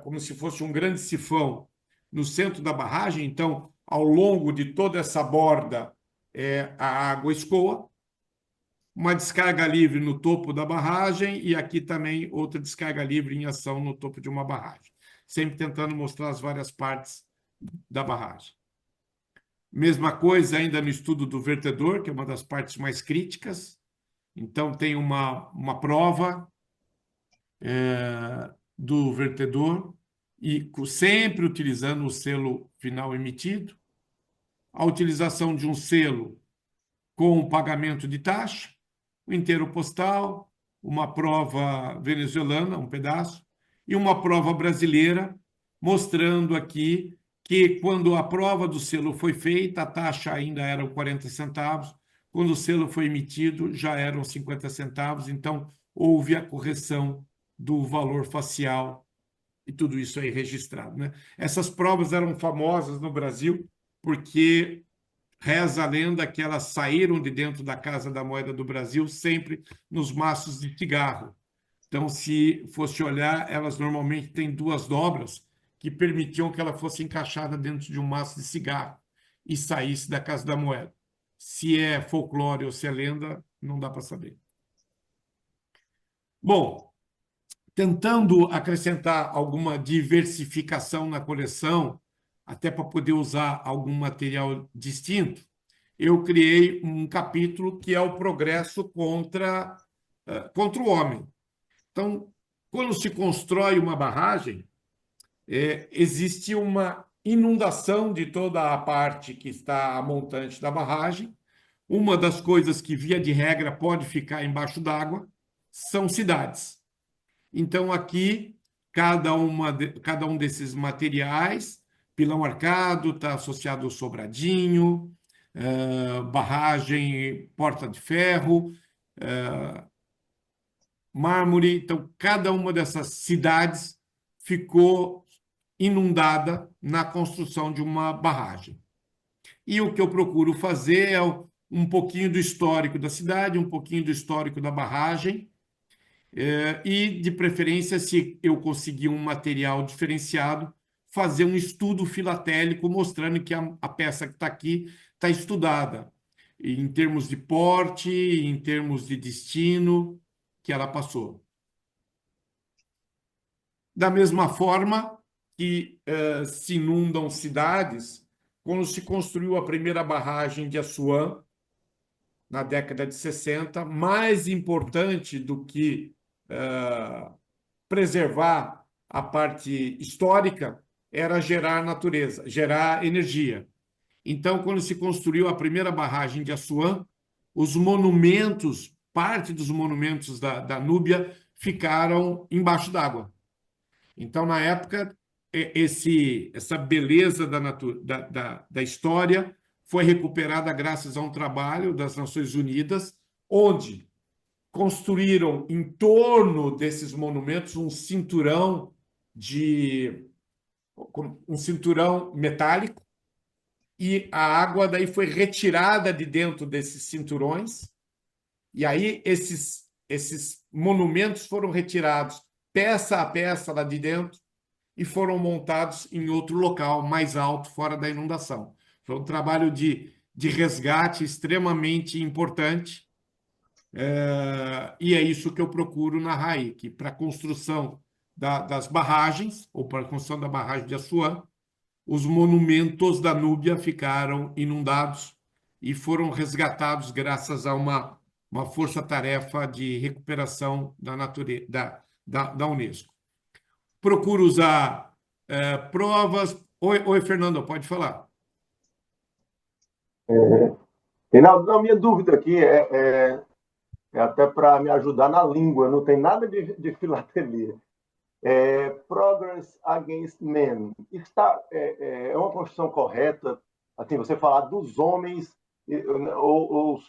S2: como se fosse um grande sifão no centro da barragem. Então, ao longo de toda essa borda, a água escoa. Uma descarga livre no topo da barragem, e aqui também outra descarga livre em ação no topo de uma barragem. Sempre tentando mostrar as várias partes da barragem. Mesma coisa ainda no estudo do vertedor, que é uma das partes mais críticas. Então, tem uma prova do vertedor, e sempre utilizando o selo final emitido, a utilização de um selo com o pagamento de taxa, o inteiro postal, uma prova venezuelana, um pedaço, e uma prova brasileira, mostrando aqui que quando a prova do selo foi feita, a taxa ainda era 40 centavos, quando o selo foi emitido, já eram 50 centavos, então houve a correção do valor facial e tudo isso aí registrado, né? Essas provas eram famosas no Brasil porque reza a lenda que elas saíram de dentro da Casa da Moeda do Brasil sempre nos maços de cigarro. Então, se fosse olhar, elas normalmente têm duas dobras que permitiam que ela fosse encaixada dentro de um maço de cigarro e saísse da Casa da Moeda. Se é folclore ou se é lenda, não dá para saber. Bom, tentando acrescentar alguma diversificação na coleção, até para poder usar algum material distinto, eu criei um capítulo que é o progresso contra o homem. Então, quando se constrói uma barragem, existe uma inundação de toda a parte que está a montante da barragem. Uma das coisas que, via de regra, pode ficar embaixo d'água são cidades. Então, aqui, cada um desses materiais, pilão arcado está associado ao sobradinho, barragem, porta de ferro, mármore. Então, cada uma dessas cidades ficou inundada na construção de uma barragem. E o que eu procuro fazer é um pouquinho do histórico da cidade, um pouquinho do histórico da barragem, e, de preferência, se eu conseguir um material diferenciado, fazer um estudo filatélico mostrando que a peça que está aqui está estudada, em termos de porte, em termos de destino que ela passou. Da mesma forma que se inundam cidades, quando se construiu a primeira barragem de Assuã, na década de 60, mais importante do que preservar a parte histórica era gerar natureza, gerar energia. Então, quando se construiu a primeira barragem de Assuã, os monumentos, parte dos monumentos da Núbia, ficaram embaixo d'água. Então, na época, essa beleza da história foi recuperada graças a um trabalho das Nações Unidas, onde construíram em torno desses monumentos um cinturão metálico, e a água daí foi retirada de dentro desses cinturões, e aí esses monumentos foram retirados peça a peça lá de dentro e foram montados em outro local mais alto, fora da inundação. Foi um trabalho de resgate extremamente importante, e é isso que eu procuro na RAIC, para a construção das barragens, ou para a construção da barragem de Assuã. Os monumentos da Núbia ficaram inundados e foram resgatados graças a uma força-tarefa de recuperação da natureza, da Unesco. Procuro usar provas. Oi, Fernando, pode falar.
S6: Reinaldo, a minha dúvida aqui é até para me ajudar na língua, não tem nada de filatelia. Progress Against Men. É uma construção correta? Assim, você falar dos homens, ou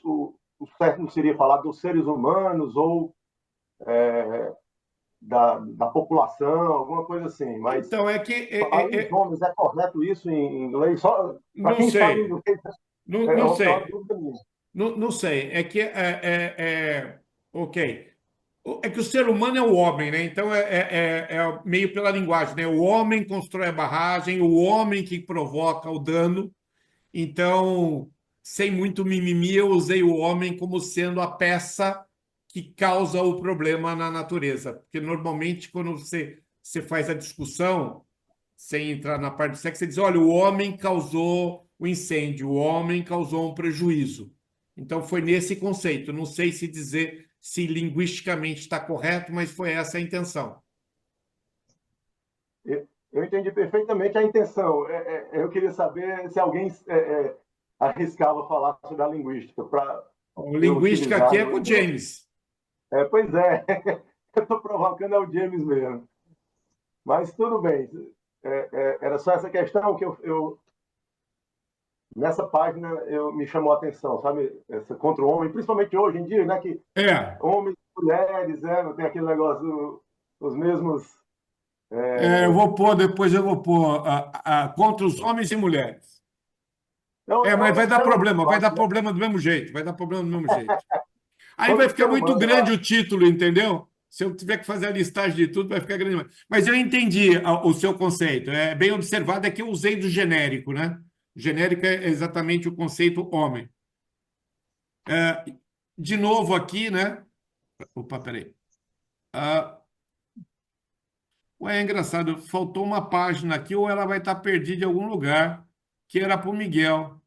S6: o certo não seria falar dos seres humanos, ou da população, alguma coisa assim. Mas
S2: então, é que...
S6: falar dos homens, é correto isso em inglês? Só para quem sabe inglês,
S2: não sei.
S6: uma dúvida minha.
S2: Não sei. É que... ok. É que o ser humano é o homem, né? Então é meio pela linguagem, né? O homem constrói a barragem, o homem que provoca o dano. Então, sem muito mimimi, eu usei o homem como sendo a peça que causa o problema na natureza. Porque normalmente, quando você faz a discussão, sem entrar na parte do sexo, você diz: olha, o homem causou o incêndio, o homem causou um prejuízo. Então, foi nesse conceito. Não sei se dizer se linguisticamente está correto, mas foi essa a intenção.
S6: Eu entendi perfeitamente a intenção. Eu queria saber se alguém arriscava falar sobre a linguística para
S2: O
S6: eu
S2: linguística
S6: utilizar
S2: aqui é com o
S6: no...
S2: James.
S6: Pois é, eu estou provocando é o James mesmo. Mas tudo bem. Era só essa questão que nessa página me chamou a atenção, sabe? Essa contra o homem, principalmente hoje em dia, né? Que
S2: É,
S6: homens e mulheres, não tem aquele negócio, os mesmos.
S2: eu vou pôr, depois eu vou pôr contra os homens e mulheres.
S6: É
S2: Mas
S6: um
S2: vai dar
S6: extremo
S2: problema, vai dar
S6: debate, né?
S2: problema do mesmo jeito, vai dar problema do mesmo jeito. Aí vai
S6: Todo
S2: ficar
S6: ser
S2: muito
S6: humano.
S2: grande o título, entendeu? Se eu tiver que fazer a listagem de tudo, vai ficar grande demais. Mas eu entendi o seu conceito. É bem observado, é que eu usei do genérico, né? O genérico é exatamente o conceito homem. De novo aqui, né? Opa, peraí. É engraçado, faltou uma página aqui, ou ela vai estar perdida em algum lugar, que era para o Miguel.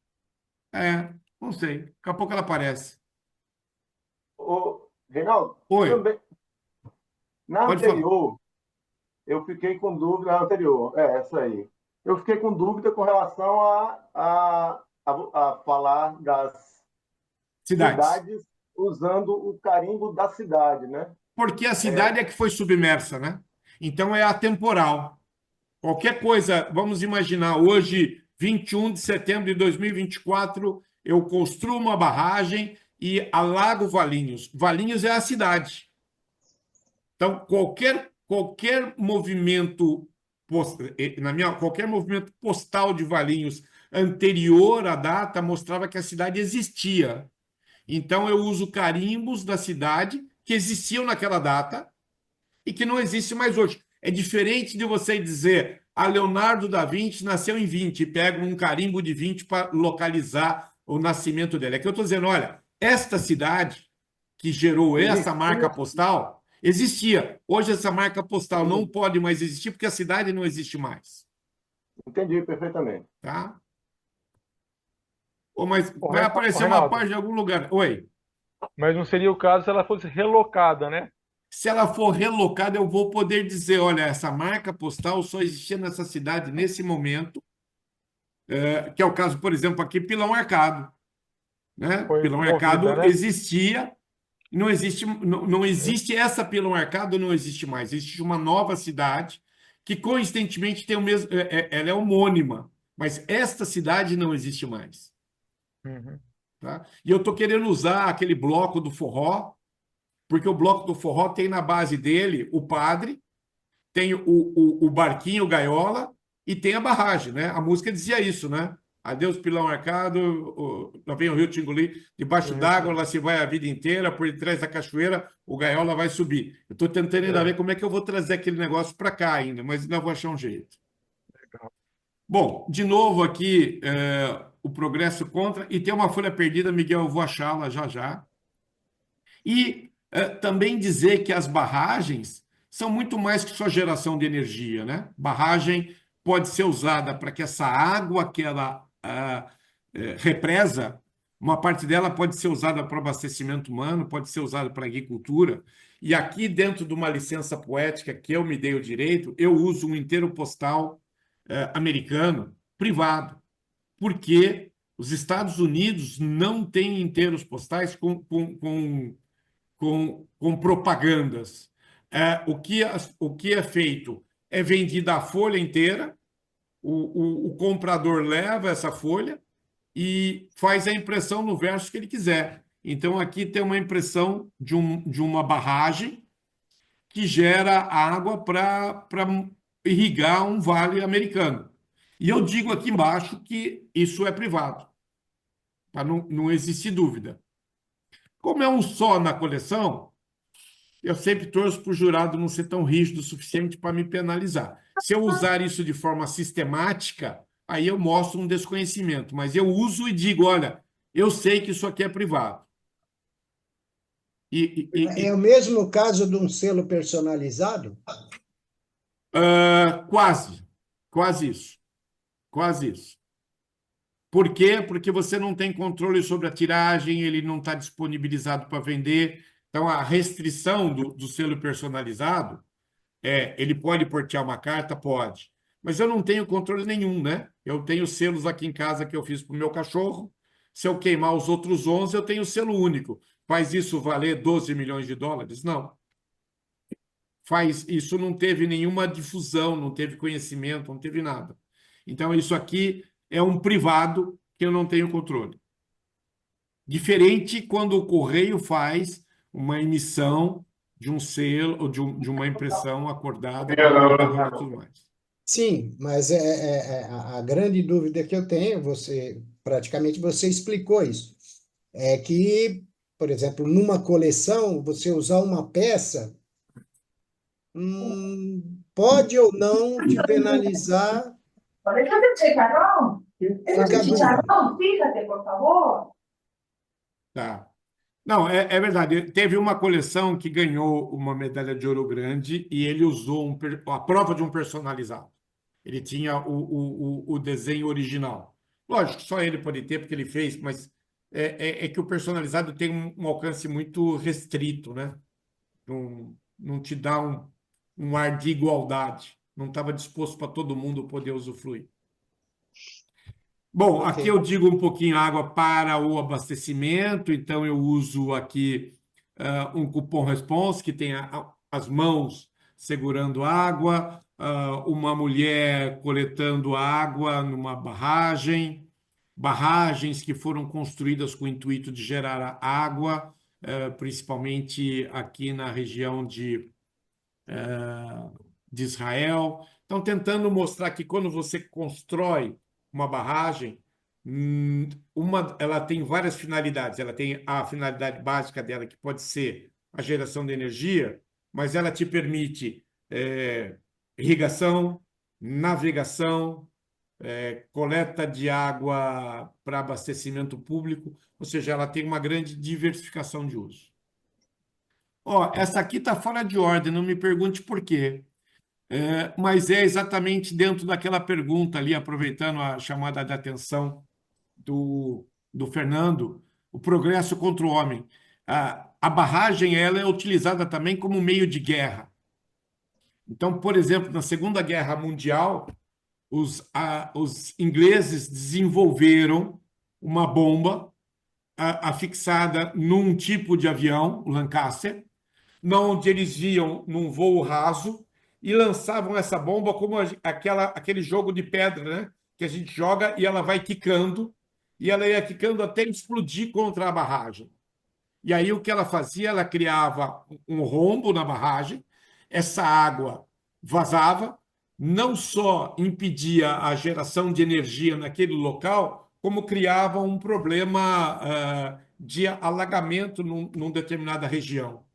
S2: Não sei. Daqui a pouco ela aparece.
S6: Reinaldo,
S2: Oi,
S6: também, na
S2: pode falar.
S6: anterior, eu fiquei com dúvida, na anterior, essa aí. Eu fiquei com dúvida com relação a falar das
S2: Cidades.
S6: cidades usando o carimbo da cidade, né?
S2: Porque a cidade é que foi submersa, né? Então é atemporal. Qualquer coisa, vamos imaginar, hoje, 21 de setembro de 2024, eu construo uma barragem e alago Valinhos. Valinhos é a cidade. Então, qualquer movimento, qualquer movimento postal de Valinhos anterior à data mostrava que a cidade existia. Então, eu uso carimbos da cidade que existiam naquela data e que não existe mais hoje. É diferente de você dizer Leonardo da Vinci nasceu em 20 e pega um carimbo de 20 para localizar o nascimento dele. É que eu estou dizendo, olha, esta cidade que gerou essa marca
S6: Existia.
S2: postal existia. Hoje essa marca postal não pode mais existir porque a cidade não existe mais.
S6: Entendi perfeitamente.
S2: Tá? Mas
S1: Ô,
S2: vai aparecer uma
S1: Reinaldo,
S2: página em algum lugar. Oi.
S1: mas não seria o caso se ela fosse relocada, né?
S2: Se ela for relocada, eu vou poder dizer, olha, essa marca postal só existia nessa cidade nesse momento, que é o caso, por exemplo, aqui, Pilão Arcado. Né?
S1: Foi
S2: Pilão
S1: movida,
S2: Arcado
S1: né?
S2: existia, não existe essa Pilão Arcado, não existe mais. Existe uma nova cidade que, coincidentemente, tem o mesmo, ela é homônima, mas esta cidade não existe mais.
S1: Uhum.
S2: Tá? E eu estou querendo usar aquele bloco do forró, porque o bloco do forró tem na base dele o padre, tem o barquinho, o gaiola, e tem a barragem, né? A música dizia isso, né? Adeus, pilão arcado, lá vem o rio Tinguli, debaixo d'água, lá se vai a vida inteira, por detrás da cachoeira, o gaiola vai subir. Eu estou tentando ainda ver como é que eu vou trazer aquele negócio para cá ainda, mas ainda vou achar um jeito.
S1: Legal.
S2: Bom, de novo aqui, o progresso contra, e tem uma folha perdida, Miguel, eu vou achá-la já já. E também dizer que as barragens são muito mais que só geração de energia, né? Barragem pode ser usada para que essa água que ela represa, uma parte dela pode ser usada para abastecimento humano, pode ser usada para agricultura. E aqui, dentro de uma licença poética que eu me dei o direito, eu uso um inteiro postal americano privado, porque os Estados Unidos não têm inteiros postais com propagandas. O que é feito é vendida a folha inteira, o comprador leva essa folha e faz a impressão no verso que ele quiser. Então, aqui tem uma impressão de uma barragem que gera água para irrigar um vale americano. E eu digo aqui embaixo que isso é privado, para não existir dúvida. Como é um só na coleção, eu sempre torço para o jurado não ser tão rígido o suficiente para me penalizar. Se eu usar isso de forma sistemática, aí eu mostro um desconhecimento, mas eu uso e digo, olha, eu sei que isso aqui é privado.
S7: É o mesmo caso de um selo personalizado?
S2: Quase isso. Quase isso. Por quê? Porque você não tem controle sobre a tiragem, ele não está disponibilizado para vender. Então, a restrição do selo personalizado ele pode portear uma carta? Pode. Mas eu não tenho controle nenhum, né? Eu tenho selos aqui em casa que eu fiz para o meu cachorro. Se eu queimar os outros 11, eu tenho selo único. Faz isso valer 12 milhões de dólares? Não. Isso não teve nenhuma difusão, não teve conhecimento, não teve nada. Então, isso aqui é um privado que eu não tenho controle. Diferente quando o correio faz uma emissão de um selo, ou de uma impressão acordada com o correio e tudo mais.
S7: Sim, mas a grande dúvida que eu tenho, praticamente você explicou isso, é que, por exemplo, numa coleção, você usar uma peça, pode ou não te penalizar, fica a dúvida.
S8: Fíjate, por favor.
S2: Tá. Não, é verdade. Teve uma coleção que ganhou uma medalha de ouro grande e ele usou a prova de um personalizado. Ele tinha o desenho original. Lógico, só ele pode ter, porque ele fez, mas é que o personalizado tem um alcance muito restrito, né? Não te dá um ar de igualdade. Não estava disposto para todo mundo poder usufruir. Bom, aqui
S7: Ok.
S2: eu digo um pouquinho água para o abastecimento, então eu uso aqui um cupom Response, que tem as mãos segurando água, uma mulher coletando água numa barragem, barragens que foram construídas com o intuito de gerar água, principalmente aqui na região de Israel. Então, tentando mostrar que quando você constrói uma barragem, ela tem várias finalidades. Ela tem a finalidade básica dela, que pode ser a geração de energia, mas ela te permite irrigação, navegação, coleta de água para abastecimento público, ou seja, ela tem uma grande diversificação de uso. Essa aqui está fora de ordem, não me pergunte por quê. Mas é exatamente dentro daquela pergunta ali, aproveitando a chamada de atenção do Fernando, o progresso contra o homem. A barragem ela é utilizada também como meio de guerra. Então, por exemplo, na Segunda Guerra Mundial, os ingleses desenvolveram uma bomba afixada num tipo de avião, o Lancaster, onde eles iam num voo raso e lançavam essa bomba como aquele jogo de pedra, né? Que a gente joga e ela vai quicando, e ela ia quicando até explodir contra a barragem. E aí o que ela fazia? Ela criava um rombo na barragem, essa água vazava, não só impedia a geração de energia naquele local, como criava um problema de alagamento numa determinada região.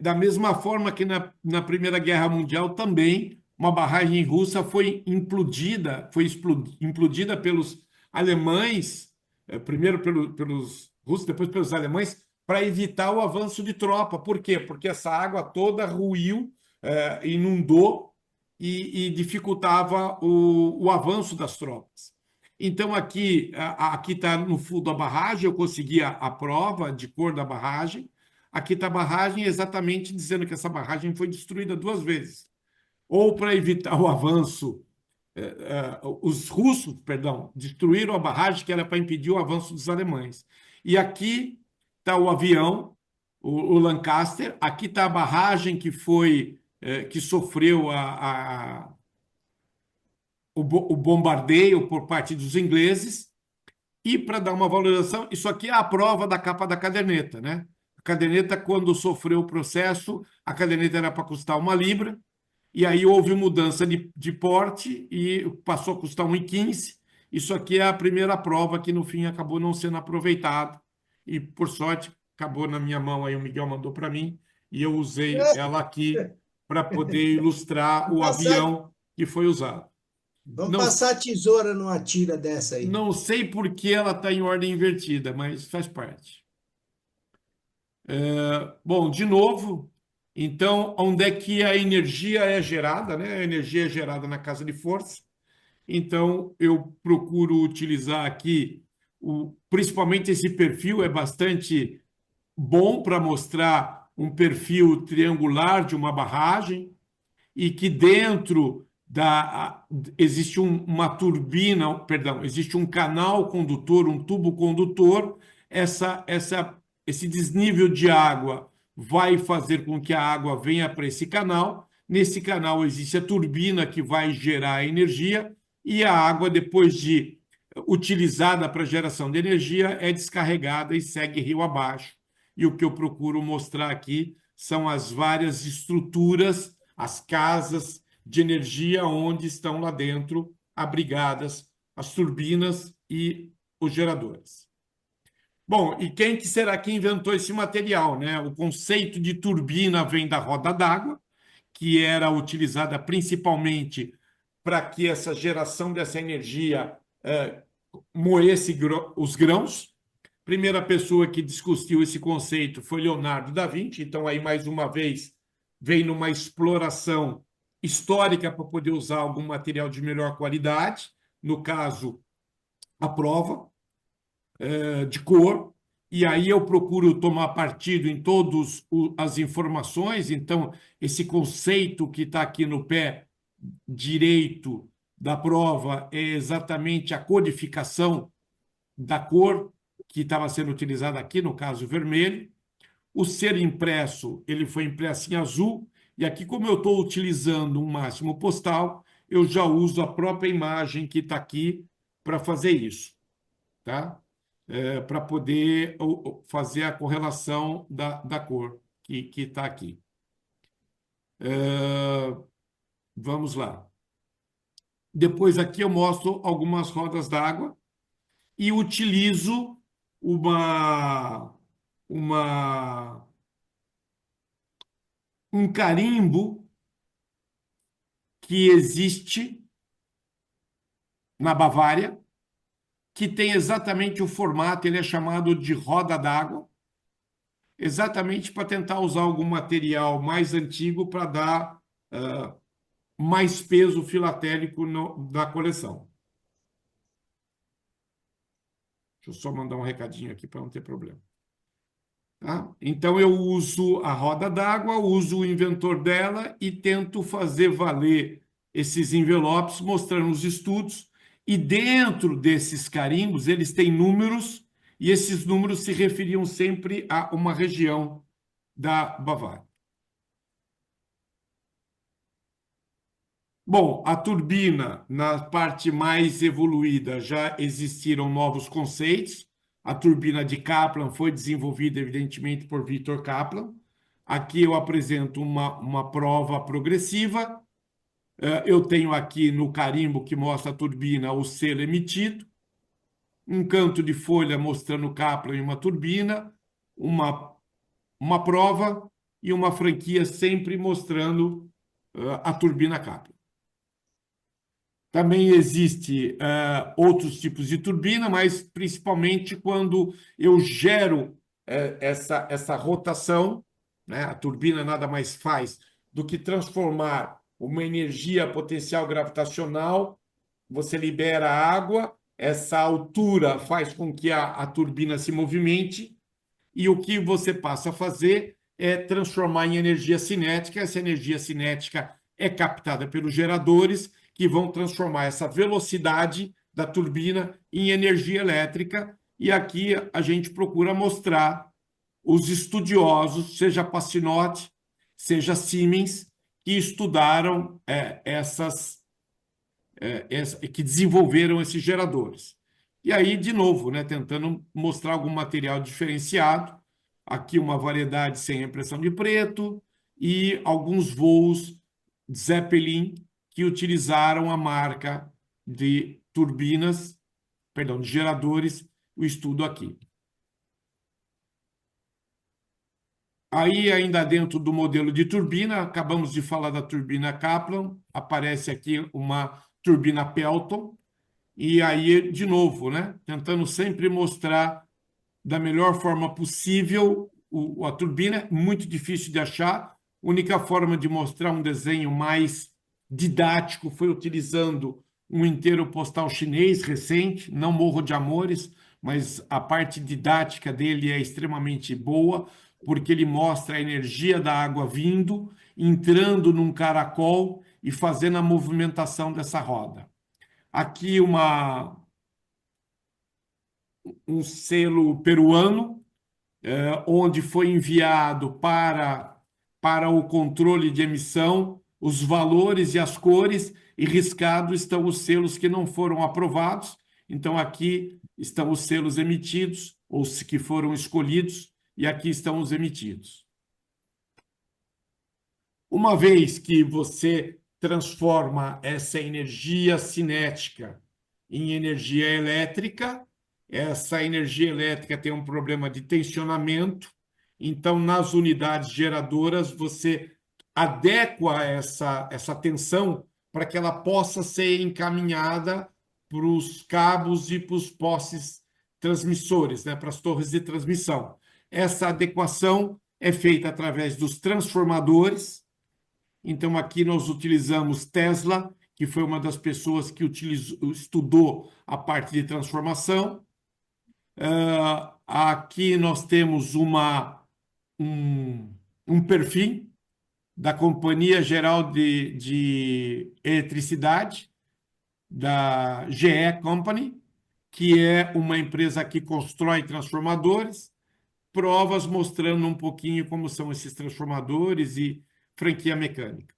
S2: Da mesma forma que na Primeira Guerra Mundial também uma barragem russa foi implodida pelos alemães, primeiro pelos russos, depois pelos alemães, para evitar o avanço de tropa. Por quê? Porque essa água toda ruiu, inundou e dificultava o avanço das tropas. Então, aqui está no fundo da barragem, eu consegui a prova de cor da barragem. Aqui está a barragem exatamente dizendo que essa barragem foi destruída 2 vezes. Ou para evitar o avanço, os russos, perdão, destruíram a barragem que era para impedir o avanço dos alemães. E aqui está o avião, o Lancaster, aqui está a barragem que sofreu o bombardeio por parte dos ingleses. E para dar uma valorização, isso aqui é a prova da capa da caderneta, né? A caderneta, quando sofreu o processo, a caderneta era para custar 1 libra, e aí houve mudança de porte e passou a custar 1,15. Isso aqui é a primeira prova que, no fim, acabou não sendo aproveitada. E, por sorte, acabou na minha mão, aí o Miguel mandou para mim, e eu usei ela aqui para poder ilustrar o avião que foi usado.
S7: Vamos passar a tesoura numa tira dessa aí.
S2: Não sei por que ela está em ordem invertida, mas faz parte. Bom, de novo, então, onde é que a energia é gerada, né? A energia é gerada na casa de força. Então, eu procuro utilizar aqui, principalmente esse perfil é bastante bom para mostrar um perfil triangular de uma barragem e que dentro existe uma turbina, perdão, existe um canal condutor, um tubo condutor, esse desnível de água vai fazer com que a água venha para esse canal. Nesse canal existe a turbina que vai gerar energia e a água, depois de utilizada para geração de energia, é descarregada e segue rio abaixo. E o que eu procuro mostrar aqui são as várias estruturas, as casas de energia onde estão lá dentro abrigadas as turbinas e os geradores. Bom, e quem que será que inventou esse material, né? O conceito de turbina vem da roda d'água, que era utilizada principalmente para que essa geração dessa energia moesse os grãos. Primeira pessoa que discutiu esse conceito foi Leonardo da Vinci, então aí mais uma vez vem numa exploração histórica para poder usar algum material de melhor qualidade, no caso, a prova de cor, e aí eu procuro tomar partido em todas as informações, então esse conceito que está aqui no pé direito da prova é exatamente a codificação da cor que estava sendo utilizada aqui, no caso vermelho. O ser impresso, ele foi impresso em azul, e aqui, como eu estou utilizando um máximo postal, eu já uso a própria imagem que está aqui para fazer isso, tá? Para poder fazer a correlação da cor que está aqui. Vamos lá. Depois aqui eu mostro algumas rodas d'água e utilizo um carimbo que existe na Bavária, que tem exatamente o formato, ele é chamado de roda d'água, exatamente para tentar usar algum material mais antigo para dar mais peso filatélico da coleção. Deixa eu só mandar um recadinho aqui para não ter problema. Tá? Então, eu uso a roda d'água, uso o inventor dela e tento fazer valer esses envelopes, mostrando os estudos. E dentro desses carimbos, eles têm números, e esses números se referiam sempre a uma região da Bavária. Bom, a turbina, na parte mais evoluída, já existiram novos conceitos. A turbina de Kaplan foi desenvolvida, evidentemente, por Victor Kaplan. Aqui eu apresento uma prova progressiva. Eu tenho aqui no carimbo que mostra a turbina o selo emitido, um canto de folha mostrando Kaplan e uma turbina, uma prova e uma franquia sempre mostrando a turbina Kaplan. Também existe outros tipos de turbina, mas principalmente quando eu gero essa rotação, né? A turbina nada mais faz do que transformar uma energia potencial gravitacional, você libera água, essa altura faz com que a turbina se movimente, e o que você passa a fazer é transformar em energia cinética. Essa energia cinética é captada pelos geradores, que vão transformar essa velocidade da turbina em energia elétrica, e aqui a gente procura mostrar os estudiosos, seja Passinotti, seja Siemens, que estudaram que desenvolveram esses geradores. E aí, de novo, né, tentando mostrar algum material diferenciado, aqui uma variedade sem impressão de preto e alguns voos Zeppelin que utilizaram a marca de turbinas, perdão, de geradores, o estudo aqui. Aí, ainda dentro do modelo de turbina, acabamos de falar da turbina Kaplan, aparece aqui uma turbina Pelton, e aí, de novo, né, tentando sempre mostrar da melhor forma possível a turbina, muito difícil de achar. A única forma de mostrar um desenho mais didático foi utilizando um inteiro postal chinês recente, não morro de amores, mas a parte didática dele é extremamente boa, porque ele mostra a energia da água vindo, entrando num caracol e fazendo a movimentação dessa roda. Aqui um selo peruano, onde foi enviado para o controle de emissão os valores e as cores, e riscado estão os selos que não foram aprovados. Então, aqui estão os selos emitidos, ou os que foram escolhidos, e aqui estão os emitidos. Uma vez que você transforma essa energia cinética em energia elétrica, essa energia elétrica tem um problema de tensionamento, então, nas unidades geradoras, você adequa essa tensão para que ela possa ser encaminhada para os cabos e para os postes transmissores, né, para as torres de transmissão. Essa adequação é feita através dos transformadores. Então, aqui nós utilizamos Tesla, que foi uma das pessoas que estudou a parte de transformação. Aqui nós temos um perfil da Companhia Geral de Eletricidade, da GE Company, que é uma empresa que constrói transformadores, provas mostrando um pouquinho como são esses transformadores e franquia mecânica.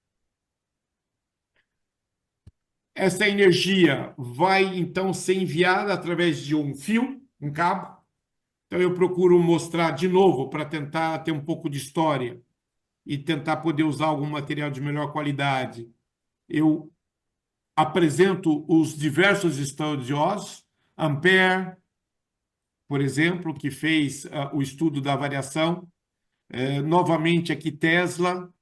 S2: Essa energia vai, então, ser enviada através de um fio, um cabo. Então, eu procuro mostrar de novo para tentar ter um pouco de história e tentar poder usar algum material de melhor qualidade. Eu apresento os diversos estudiosos, Ampère, por exemplo, que fez o estudo da variação, novamente aqui Tesla,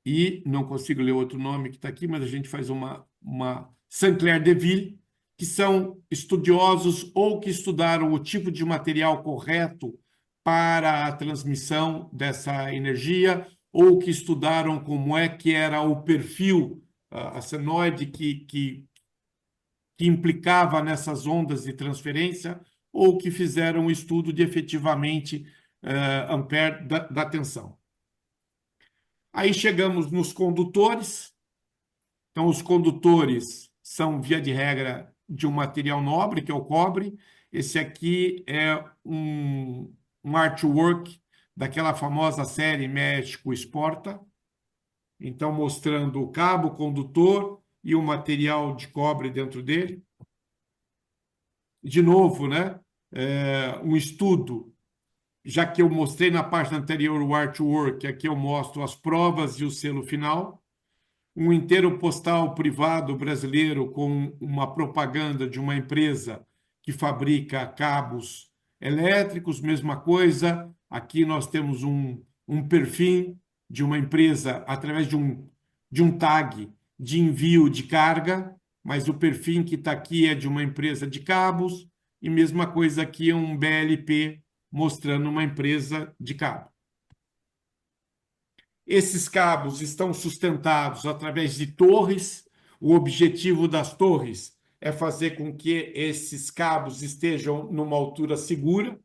S2: e não consigo ler outro nome que está aqui, mas a gente faz uma Saint-Clair-Deville, que são estudiosos ou que estudaram o tipo de material correto para a transmissão dessa energia, ou que estudaram como é que era o perfil, a senoide que implicava nessas ondas de transferência, ou que fizeram um estudo de efetivamente ampere da tensão. Aí chegamos nos condutores. Então, os condutores são, via de regra, de um material nobre, que é o cobre. Esse aqui é um artwork daquela famosa série México Exporta. Então, mostrando o cabo condutor e o material de cobre dentro dele. De novo, né? Um estudo, já que eu mostrei na página anterior o artwork, aqui eu mostro as provas e o selo final. Um inteiro postal privado brasileiro com uma propaganda de uma empresa que fabrica cabos elétricos, mesma coisa. Aqui nós temos um perfil de uma empresa através de um tag de envio de carga, mas o perfil que está aqui é de uma empresa de cabos, e mesma coisa aqui é um BLP mostrando uma empresa de cabo. Esses cabos estão sustentados através de torres. O objetivo das torres é fazer com que esses cabos estejam numa altura segura.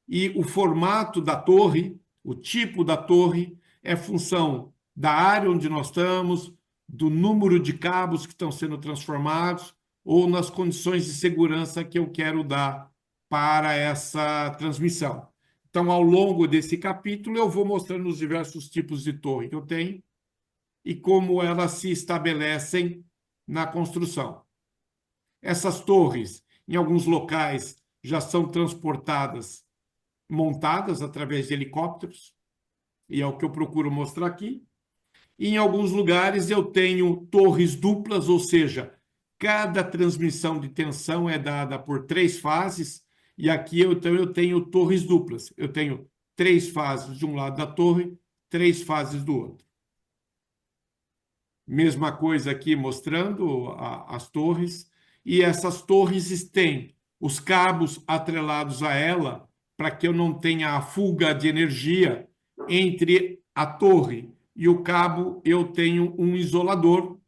S2: E o formato da torre, o tipo da torre, é função da área onde nós estamos, do número de cabos que estão sendo transformados ou nas condições de segurança que eu quero dar para essa transmissão. Então, ao longo desse capítulo, eu vou mostrando os diversos tipos de torre que eu tenho e como elas se estabelecem na construção. Essas torres, em alguns locais, já são transportadas, montadas através de helicópteros, e é o que eu procuro mostrar aqui. E em alguns lugares eu tenho torres duplas, ou seja, cada transmissão de tensão é dada por 3 fases, e aqui eu tenho torres duplas. Eu tenho 3 fases de um lado da torre, 3 fases do outro. Mesma coisa aqui mostrando as torres. E essas torres têm os cabos atrelados a ela para que eu não tenha a fuga de energia entre a torre e o cabo. Eu tenho um isolador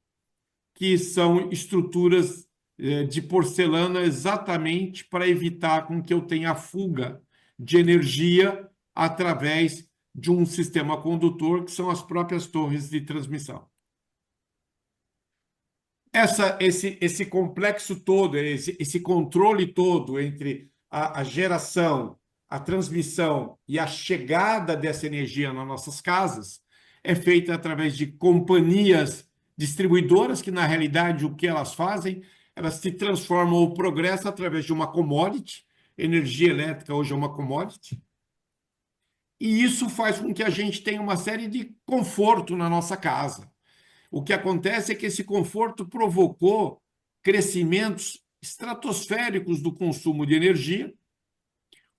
S2: que são estruturas de porcelana exatamente para evitar com que eu tenha fuga de energia através de um sistema condutor, que são as próprias torres de transmissão. Esse complexo todo, esse controle todo entre a geração, a transmissão e a chegada dessa energia nas nossas casas é feita através de companhias distribuidoras, que na realidade o que elas fazem? Elas se transformam ou progressam através de uma commodity. Energia elétrica hoje é uma commodity. E isso faz com que a gente tenha uma série de conforto na nossa casa. O que acontece é que esse conforto provocou crescimentos estratosféricos do consumo de energia,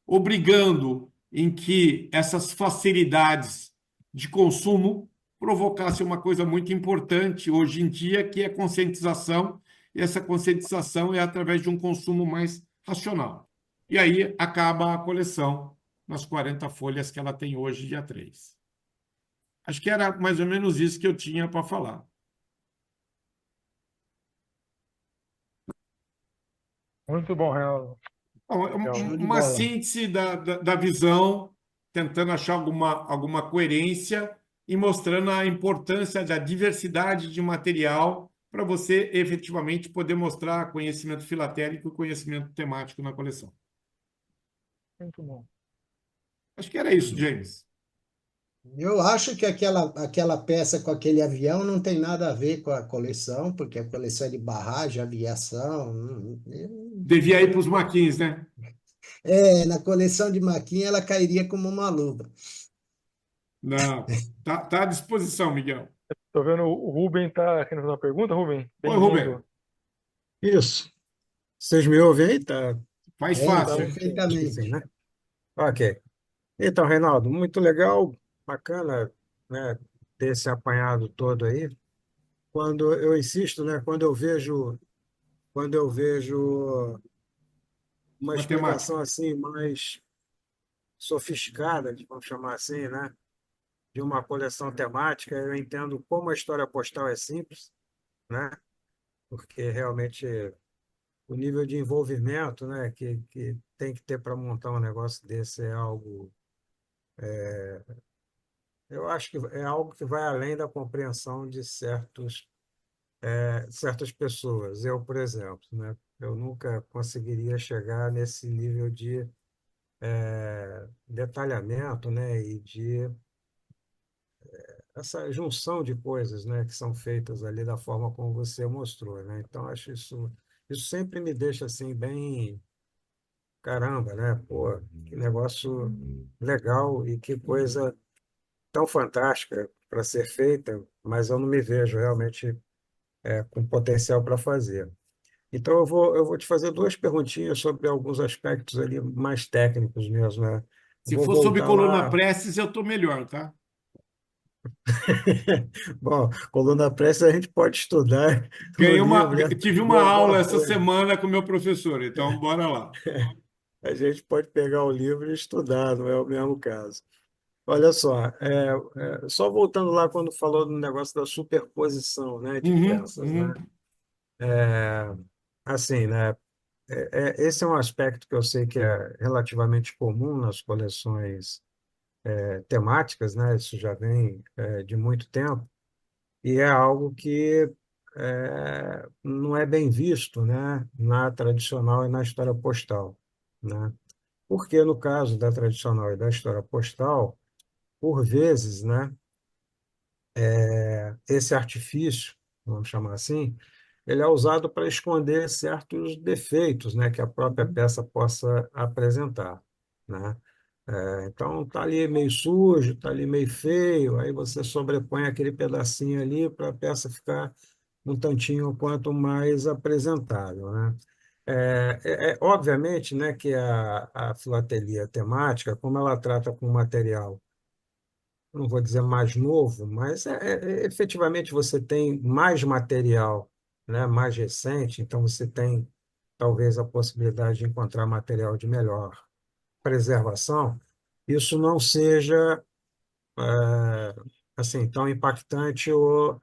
S2: obrigando em que essas facilidades de consumo provocassem uma coisa muito importante hoje em dia, que é a conscientização, e essa conscientização é através de um consumo mais racional. E aí acaba a coleção nas 40 folhas que ela tem hoje, dia 3. Acho que era mais ou menos isso que eu tinha para falar.
S1: Muito bom, Reinaldo. Legal.
S7: Show de
S2: Uma
S7: bola.
S2: síntese da visão, tentando achar alguma coerência e mostrando a importância da diversidade de material para você efetivamente poder mostrar conhecimento filatélico e conhecimento temático na coleção.
S1: Muito bom.
S2: Acho que era isso, James.
S7: Eu acho que aquela peça com aquele avião não tem nada a ver com a coleção, porque a coleção é de barragem, aviação.
S2: Devia ir para os maquins, né?
S7: Na coleção de Maquin ela cairia como uma luva.
S2: Não. Tá à disposição, Miguel.
S1: Estou vendo o Rubem está querendo fazer uma pergunta, Rubem?
S2: Oi, Rubem.
S1: Bem-vindo.
S9: Isso. Vocês me ouvem aí? Tá
S2: Faz
S7: Então,
S2: fácil.
S7: perfeitamente.
S9: assim, né? Ok. Então, Reinaldo, muito legal, bacana, né, ter esse apanhado todo aí. Quando eu insisto, né, quando eu vejo uma
S2: Matemática.
S9: explicação assim mais sofisticada, vamos chamar assim, né, de uma coleção temática, eu entendo como a história postal é simples, né, porque realmente o nível de envolvimento, né, que tem que ter para montar um negócio desse é algo, eu acho que é algo que vai além da compreensão de certas pessoas. Eu, por exemplo, né, eu nunca conseguiria chegar nesse nível de detalhamento, né, e de essa junção de coisas, né, que são feitas ali da forma como você mostrou, né? Então, acho isso sempre me deixa assim bem caramba, né? Pô, que negócio legal e que coisa tão fantástica para ser feita, mas eu não me vejo realmente com potencial para fazer. Então, eu vou te fazer duas perguntinhas sobre alguns aspectos ali mais técnicos mesmo, né?
S2: Se
S9: Vou
S2: for sobre
S9: voltar
S2: coluna
S9: lá.
S2: prestes, eu estou melhor, tá?
S9: Bom, coluna pressa a gente pode estudar no livro e
S2: Tive uma
S9: aprender
S2: aula
S9: alguma
S2: essa
S9: coisa.
S2: semana com o meu professor, então bora lá.
S9: A gente pode pegar o livro e estudar, não é o mesmo caso. Olha só, só voltando lá quando falou do negócio da superposição, né, de
S2: Uhum,
S9: peças, né?
S2: uhum.
S9: Assim, né? Esse é um aspecto que eu sei que é relativamente comum nas coleções temáticas, né? Isso já vem de muito tempo e é algo que não é bem visto, né? Na tradicional e na história postal, né? Porque no caso da tradicional e da história postal, por vezes, né? Esse artifício, vamos chamar assim, ele é usado para esconder certos defeitos, né, que a própria peça possa apresentar, né? Então, tá ali meio sujo, tá ali meio feio, aí você sobrepõe aquele pedacinho ali para a peça ficar um tantinho quanto mais apresentável, né? Obviamente, né, que a filatelia temática, como ela trata com material, não vou dizer mais novo, mas efetivamente você tem mais material, né, mais recente, então você tem talvez a possibilidade de encontrar material de melhor preservação. Isso não seja assim tão impactante ou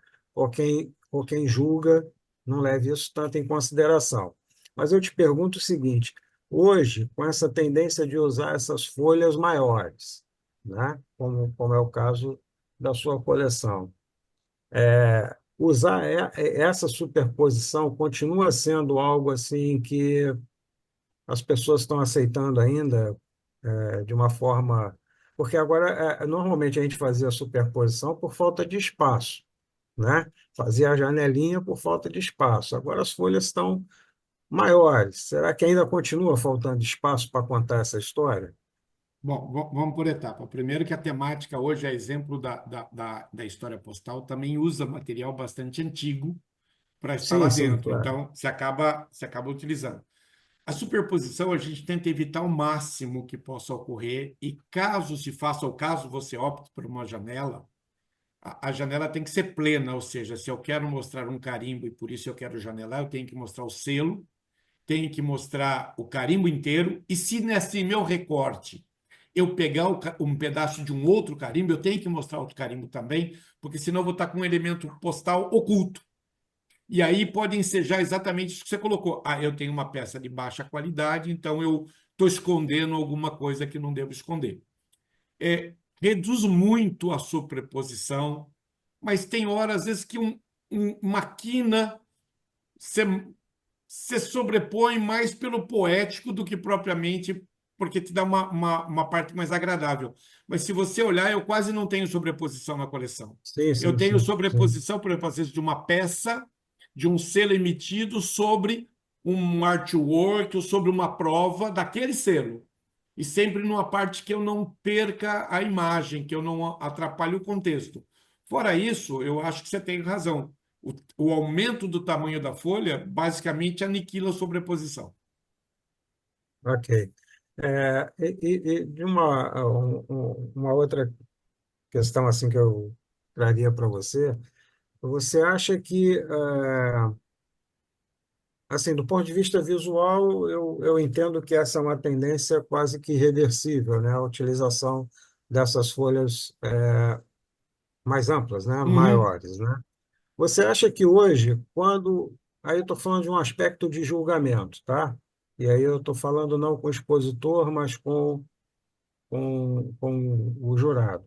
S9: quem julga não leve isso tanto em consideração. Mas eu te pergunto o seguinte: hoje, com essa tendência de usar essas folhas maiores, né? Como é o caso da sua coleção, usar essa superposição continua sendo algo assim que as pessoas estão aceitando ainda de uma forma. Porque agora, normalmente, a gente fazia a superposição por falta de espaço, né? Fazia a janelinha por falta de espaço. Agora as folhas estão maiores. Será que ainda continua faltando espaço para contar essa história?
S2: Bom, vamos por etapa. Primeiro que a temática hoje é exemplo da história postal, também usa material bastante antigo para estar lá
S9: Sim, sim,
S2: dentro.
S9: claro.
S2: Então, se acaba utilizando. A superposição a gente tenta evitar o máximo que possa ocorrer e caso se faça o caso você opte por uma janela, a janela tem que ser plena, ou seja, se eu quero mostrar um carimbo e por isso eu quero janelar, eu tenho que mostrar o selo, tenho que mostrar o carimbo inteiro e se nesse meu recorte eu pegar um pedaço de um outro carimbo, eu tenho que mostrar outro carimbo também, porque senão eu vou estar com um elemento postal oculto. E aí pode ensejar exatamente isso que você colocou. Ah, eu tenho uma peça de baixa qualidade, então eu estou escondendo alguma coisa que não devo esconder. Reduz muito a sobreposição, mas tem horas, às vezes, que uma quina se sobrepõe mais pelo poético do que propriamente porque te dá uma parte mais agradável. Mas se você olhar, eu quase não tenho sobreposição na coleção.
S9: Sim,
S2: Eu
S9: sim,
S2: tenho
S9: sim, sim.
S2: sobreposição, por exemplo, às vezes, de uma peça, de um selo emitido sobre um artwork ou sobre uma prova daquele selo. E sempre numa parte que eu não perca a imagem, que eu não atrapalhe o contexto. Fora isso, eu acho que você tem razão. O aumento do tamanho da folha basicamente aniquila a sobreposição.
S9: Ok. E de uma outra questão assim que eu traria para você, você acha que, assim, do ponto de vista visual, eu entendo que essa é uma tendência quase que irreversível, né? A utilização dessas folhas mais amplas, né?
S2: Uhum.
S9: Maiores, né? Você acha que hoje, quando. Aí eu estou falando de um aspecto de julgamento, tá? E aí eu estou falando não com o expositor, mas com o jurado.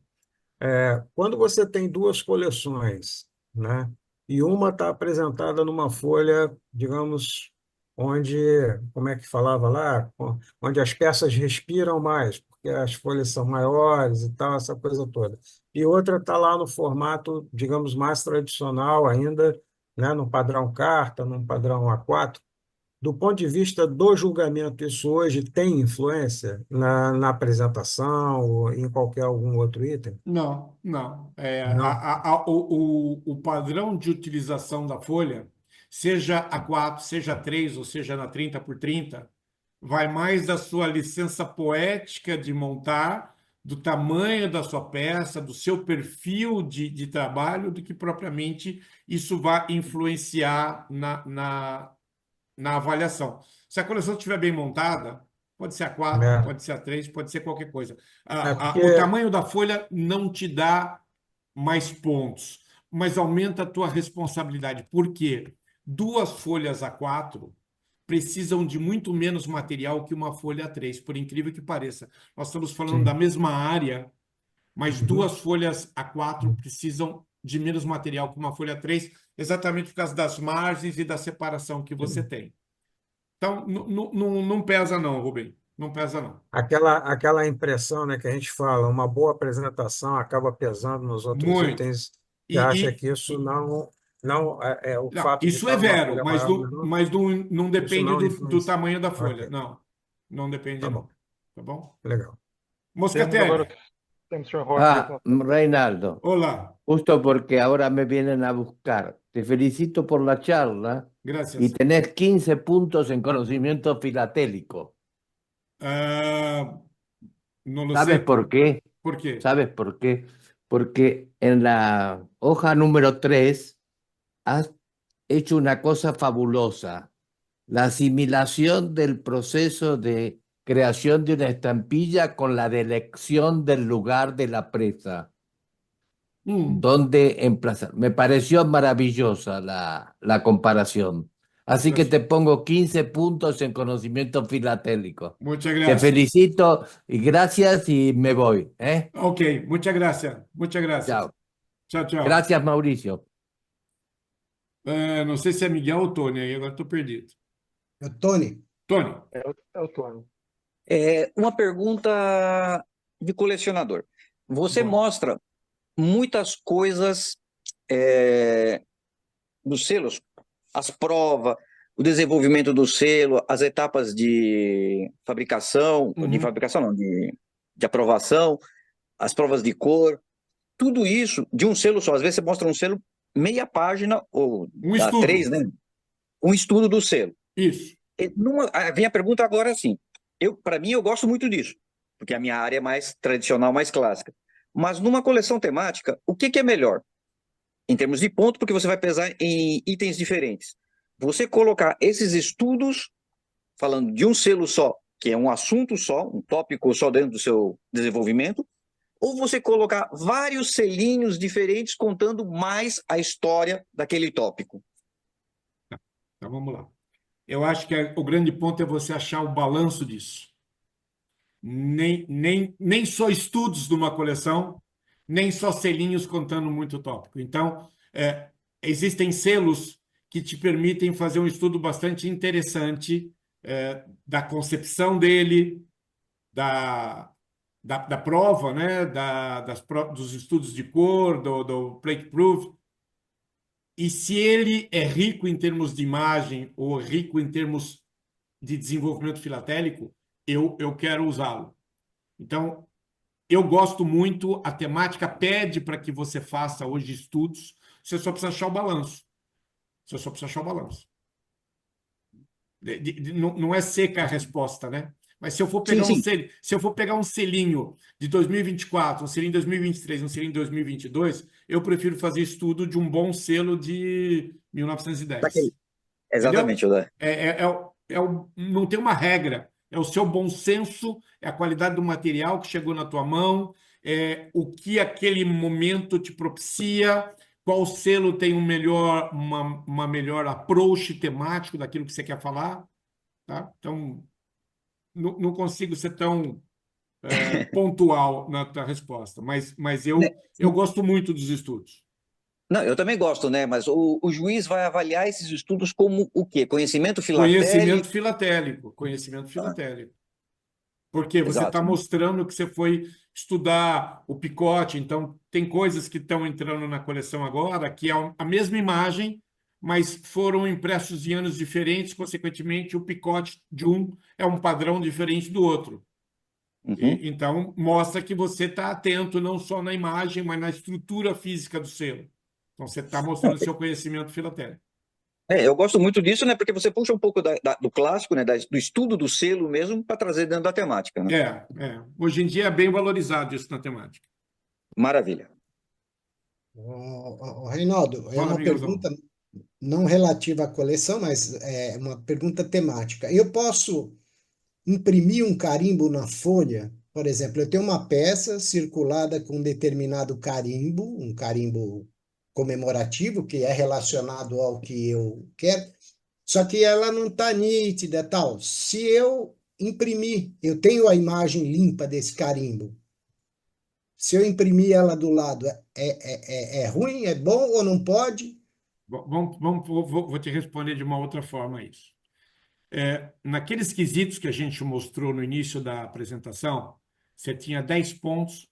S9: Quando você tem duas coleções, né? E uma está apresentada numa folha, digamos, onde, como é que falava lá? Onde as peças respiram mais, porque as folhas são maiores e tal, essa coisa toda. E outra está lá no formato, digamos, mais tradicional ainda, né? Num padrão carta, num padrão A4. Do ponto de vista do julgamento, isso hoje tem influência na apresentação ou em qualquer algum outro item?
S2: Não, não.
S9: Não.
S2: O padrão de utilização da folha, seja a 4, seja a 3 ou seja na 30 por 30, vai mais da sua licença poética de montar, do tamanho da sua peça, do seu perfil de trabalho, do que propriamente isso vai influenciar na avaliação. Se a coleção estiver bem montada, pode ser a 4,
S9: É,
S2: pode ser a 3, pode ser qualquer coisa.
S9: porque
S2: O tamanho da folha não te dá mais pontos, mas aumenta a tua responsabilidade. Por quê? Duas folhas A4 precisam de muito menos material que uma folha A3, por incrível que pareça. Nós estamos falando da
S9: sim.
S2: mesma área, mas
S9: Uhum.
S2: duas folhas A4 precisam de menos material que uma folha A3, exatamente por causa das margens e da separação que você tem. Então, não pesa não, Rubem. Não pesa não.
S9: Aquela impressão, né, que a gente fala, uma boa apresentação acaba pesando nos outros
S2: Muito.
S9: itens. Você acha
S2: E,
S9: que isso não é o
S2: não,
S9: fato de
S2: isso é
S9: estar numa
S2: vero,
S9: folha
S2: mas
S9: maior ou
S2: não,
S9: menor?
S2: mas não
S9: Isso
S2: depende
S9: não
S2: do
S9: influencia.
S2: tamanho da folha.
S9: Ok,
S2: Não, não depende
S9: tá
S2: não.
S9: bom,
S2: Tá bom?
S9: legal.
S1: Temos agora
S2: Moscatelli,
S1: temos o Sr. Roque voltando.
S5: Reinaldo,
S2: olá.
S5: justo porque ahora me vienen a buscar. Te felicito por la charla y
S2: Gracias.
S5: tenés 15 puntos en conocimiento filatélico.
S2: Ah, no lo
S5: ¿Sabes
S2: sé.
S5: por qué?
S2: ¿Por qué?
S5: ¿Sabes por qué? Porque en la hoja número 3 has hecho una cosa fabulosa, la asimilación del proceso de creación de una estampilla con la de elección del lugar de la presa. dónde emplazar. Me pareció maravillosa la comparación. Así que te pongo 15 puntos en conocimiento filatélico.
S2: Muchas
S5: Te
S2: gracias.
S5: felicito y gracias y me voy, ¿eh?
S2: Ok, muchas gracias. Muchas gracias.
S5: Chao.
S2: Tchau, tchau.
S5: Gracias, Mauricio.
S2: Não sei se é Miguel ou Tony, aí agora estou perdido.
S7: Tony,
S2: Tony,
S1: É o Tony.
S4: Uma pergunta de colecionador. Você
S2: Bom.
S4: mostra muitas coisas dos selos, as provas, o desenvolvimento do selo, as etapas de fabricação, de fabricação não, de aprovação, as provas de cor, tudo isso de um selo só. Às vezes você mostra um selo, meia página, ou dá
S2: estudo.
S4: 3, né? Um estudo do selo.
S2: Isso.
S4: Vem a pergunta agora assim. Para mim, eu gosto muito disso, porque a minha área é mais tradicional, mais clássica. Mas numa coleção temática, o que é melhor? Em termos de ponto, porque você vai pesar em itens diferentes. Você colocar esses estudos, falando de um selo só, que é um assunto só, um tópico só dentro do seu desenvolvimento, ou você colocar vários selinhos diferentes contando mais a história daquele tópico?
S2: Então vamos lá. Eu acho que o grande ponto é você achar o balanço disso. Nem só estudos de uma coleção, nem só selinhos contando muito tópico. Então, existem selos que te permitem fazer um estudo bastante interessante da concepção dele, da prova, né? Dos estudos de cor, do plate proof. E se ele é rico em termos de imagem ou rico em termos de desenvolvimento filatélico, eu quero usá-lo. Então, eu gosto muito, a temática pede para que você faça hoje estudos, você só precisa achar o balanço. Você só precisa achar o balanço. Não é seca a resposta, né? Mas se eu for pegar se eu for pegar um selinho de 2024, um selinho de 2023, um selinho de 2022, eu prefiro fazer estudo de um bom selo de 1910.
S4: Exatamente, José.
S2: Não tem uma regra. É o seu bom senso, é a qualidade do material que chegou na tua mão, é o que aquele momento te propicia, qual selo tem uma melhor approach temático daquilo que você quer falar. Tá? Então, não consigo ser tão pontual na tua resposta, mas eu gosto muito dos estudos.
S4: Não, eu também gosto, né? Mas o juiz vai avaliar esses estudos como o quê? Conhecimento filatélico?
S2: Conhecimento filatélico. Porque você está mostrando que você foi estudar o picote, então tem coisas que estão entrando na coleção agora, que é a mesma imagem, mas foram impressos em anos diferentes, consequentemente o picote de um é um padrão diferente do outro. Então, mostra que você está atento não só na imagem, mas na estrutura física do selo. Então, você está mostrando o seu conhecimento filatélico.
S4: Eu gosto muito disso, né? Porque você puxa um pouco do clássico, né? Do estudo do selo mesmo, para trazer dentro da temática. Né?
S2: Hoje em dia é bem valorizado isso na temática.
S4: Maravilha.
S7: Reinaldo, é uma pergunta não relativa à coleção, mas é uma pergunta temática. Eu posso imprimir um carimbo na folha? Por exemplo, eu tenho uma peça circulada com um determinado carimbo, um carimbo comemorativo, que é relacionado ao que eu quero, só que ela não está nítida, tal. Se eu imprimir, eu tenho a imagem limpa desse carimbo. Se eu imprimir ela do lado, é ruim, é bom ou não pode?
S2: Vou te responder de uma outra forma isso. Naqueles quesitos que a gente mostrou no início da apresentação, você tinha 10 pontos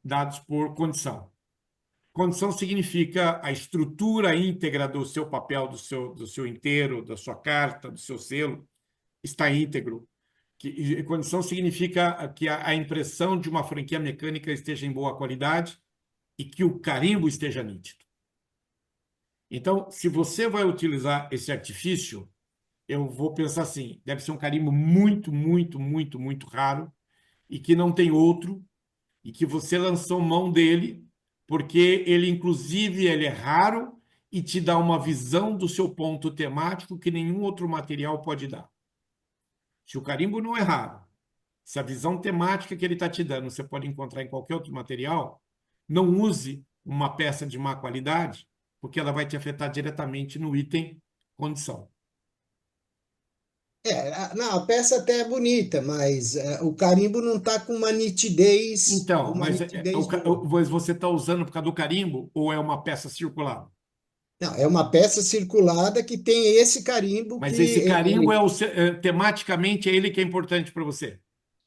S2: dados por condição. Condição significa a estrutura íntegra do seu papel, do seu inteiro, da sua carta, do seu selo, está íntegro. Condição significa que a impressão de uma franquia mecânica esteja em boa qualidade e que o carimbo esteja nítido. Então, se você vai utilizar esse artifício, eu vou pensar assim, deve ser um carimbo muito, muito, muito, muito raro e que não tem outro e que você lançou mão dele porque ele, inclusive, ele é raro e te dá uma visão do seu ponto temático que nenhum outro material pode dar. Se o carimbo não é raro, se a visão temática que ele está te dando você pode encontrar em qualquer outro material, não use uma peça de má qualidade, porque ela vai te afetar diretamente no item condição.
S7: Não, a peça até é bonita, mas o carimbo não está com
S2: Então,
S7: uma nitidez boa.
S2: mas você está usando por causa do carimbo ou é uma peça circular?
S7: Não, é uma peça circulada que tem esse carimbo
S2: Mas esse
S7: que
S2: carimbo tematicamente é ele que é importante para você.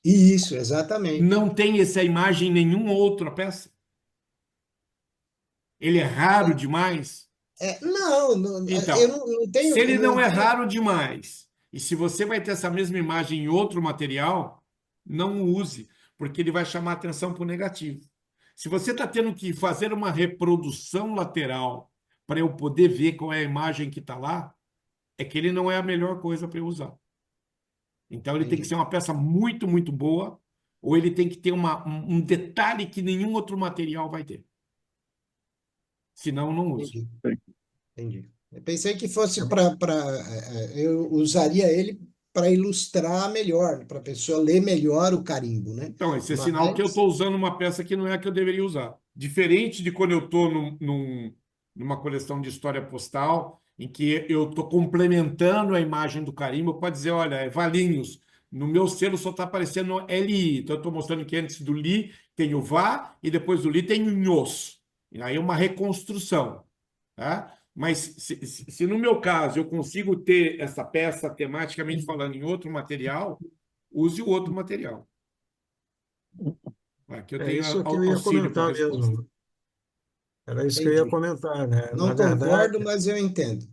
S7: Isso, exatamente.
S2: Não tem essa imagem em nenhuma outra peça? Ele é raro demais?
S7: Eu
S2: Então,
S7: não
S2: se ele não é
S7: tenho.
S2: raro demais, e se você vai ter essa mesma imagem em outro material, não use, porque ele vai chamar atenção para o negativo. Se você está tendo que fazer uma reprodução lateral para eu poder ver qual é a imagem que está lá, é que ele não é a melhor coisa para eu usar. Então, ele tem que
S7: Entendi,
S2: ser uma peça muito, muito boa, ou ele tem que ter um detalhe que nenhum outro material vai ter. Senão, não use.
S7: entendi, entendi. Eu pensei que fosse eu usaria ele para ilustrar melhor, para a pessoa ler melhor o carimbo, né?
S2: Então, esse é sinal que eu
S7: Mas,
S2: estou usando uma peça que não é a que eu deveria usar. Diferente de quando eu estou numa coleção de história postal, em que eu estou complementando a imagem do carimbo, pode dizer, olha, é Valinhos, no meu selo só está aparecendo LI. Então, eu estou mostrando que antes do Li tem o Vá e depois do Li tem o Nhos. E aí é uma reconstrução. Tá? Mas se no meu caso eu consigo ter essa peça tematicamente falando em outro material, use o outro material. Aqui eu
S9: É
S2: tenho
S9: isso que eu ia
S2: auxílio para a
S9: comentar
S2: resposta.
S9: mesmo. Era isso que eu ia
S7: entendi.
S9: comentar, né? Na
S7: Não concordo,
S9: verdade,
S7: mas eu entendo.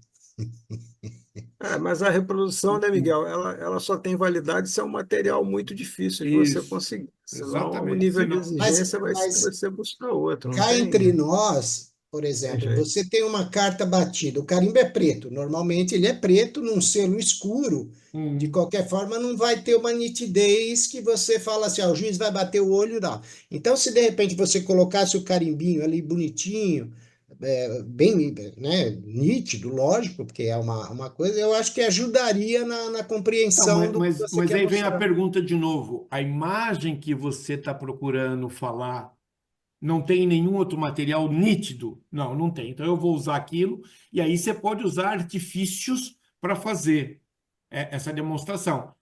S9: mas a reprodução, né, Miguel, ela só tem validade se é um material muito difícil de você
S2: Isso,
S9: conseguir. Senão o
S2: exatamente.
S9: nível de
S2: Senão,
S9: exigência vai ser
S7: Mas
S9: você buscar outro, não
S7: cá entre
S9: tem,
S7: nós, por
S9: tem
S7: exemplo,
S9: jeito.
S7: você tem uma carta batida, o carimbo é preto. Normalmente ele é preto num selo escuro. De
S2: hum,
S7: qualquer forma, não vai ter uma nitidez que você fala assim, o juiz vai bater o olho, não. Então, se de repente você colocasse o carimbinho ali bonitinho, bem, né, nítido, lógico, porque é uma coisa, eu acho que ajudaria na
S2: não,
S7: compreensão do que você
S2: mas
S7: quer
S2: aí vem a
S7: mostrar.
S2: pergunta de novo. A imagem que você está procurando falar não tem nenhum outro material nítido? Não, não tem. Então eu vou usar aquilo, e aí você pode usar artifícios para fazer essa demonstração.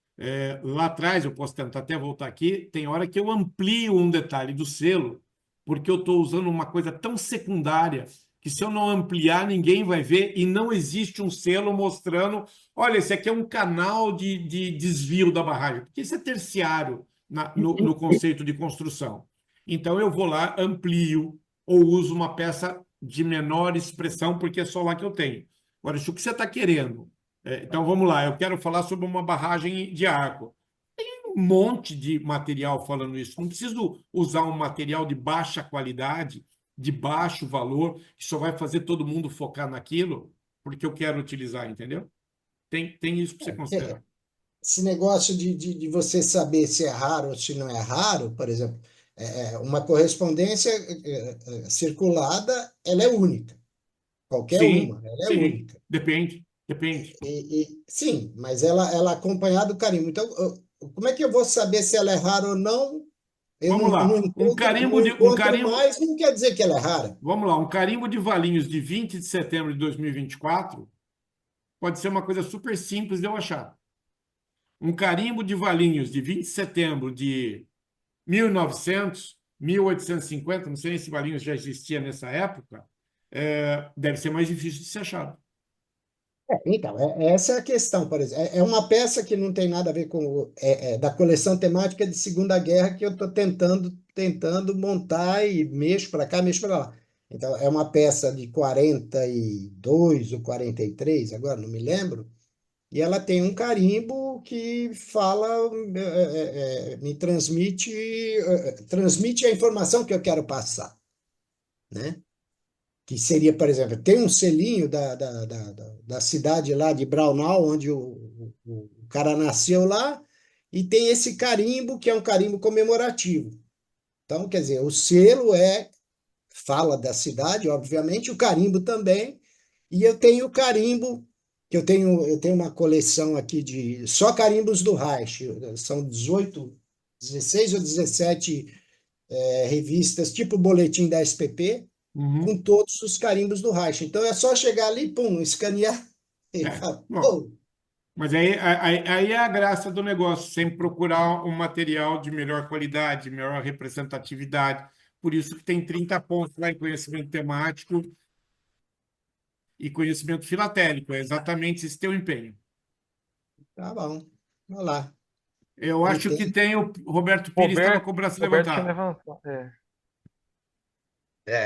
S2: Lá atrás, eu posso tentar até voltar aqui, tem hora que eu amplio um detalhe do selo, porque eu estou usando uma coisa tão secundária que se eu não ampliar, ninguém vai ver e não existe um selo mostrando, olha, esse aqui é um canal de desvio da barragem, porque isso é terciário no conceito de construção. Então, eu vou lá, amplio ou uso uma peça de menor expressão, porque é só lá que eu tenho. Agora, se o que você está querendo então vamos lá, eu quero falar sobre uma barragem de água. Tem um monte de material falando isso. Não preciso usar um material de baixa qualidade, de baixo valor, que só vai fazer todo mundo focar naquilo, porque eu quero utilizar, entendeu? Tem isso para você
S7: É,
S2: considerar.
S7: esse negócio de você saber se é raro ou se não é raro, por exemplo, uma correspondência circulada, ela é única. Qualquer
S2: Sim,
S7: uma, ela é
S2: sim,
S7: única.
S2: depende, depende.
S7: Sim, mas ela é acompanhada do carimbo. Então, como é que eu vou saber se ela é rara ou não? Eu
S2: Vamos
S7: não
S2: lá,
S7: encontro, não
S2: um
S7: encontro
S2: carimbo,
S7: mais, não quer dizer que ela é rara.
S2: vamos lá, um carimbo de Valinhos de 20 de setembro de 2024 pode ser uma coisa super simples de eu achar. Um carimbo de Valinhos de 20 de setembro de 1900, 1850, não sei se Valinhos já existia nessa época, deve ser mais difícil de ser achado.
S7: Então, essa é a questão, por exemplo. É uma peça que não tem nada a ver com da coleção temática de Segunda Guerra que eu estou tentando montar e mexo para cá, mexo para lá. Então, é uma peça de 42 ou 43, agora não me lembro, e ela tem um carimbo que fala, me transmite a informação que eu quero passar, né? Que seria, por exemplo, tem um selinho da cidade lá de Braunau, onde o cara nasceu lá, e tem esse carimbo, que é um carimbo comemorativo. Então, quer dizer, o selo fala da cidade, obviamente, o carimbo também, e eu tenho o carimbo, que eu tenho uma coleção aqui de só carimbos do Reich, são 16 ou 17 revistas, tipo o boletim da SPP,
S2: Uhum.
S7: com todos os carimbos do Reich. Então é só chegar ali, pum, escanear e falar,
S2: Bom,
S7: pô,
S2: mas aí é a graça do negócio, sempre procurar um material de melhor qualidade, melhor representatividade. Por isso que tem 30 pontos lá em conhecimento temático e conhecimento filatélico. É exatamente esse teu empenho.
S7: tá bom, vamos lá.
S2: Eu acho que
S7: Entendo.
S2: tem o Roberto Pires estava com o braço
S1: Roberto tinha
S2: levantado.
S1: levantado.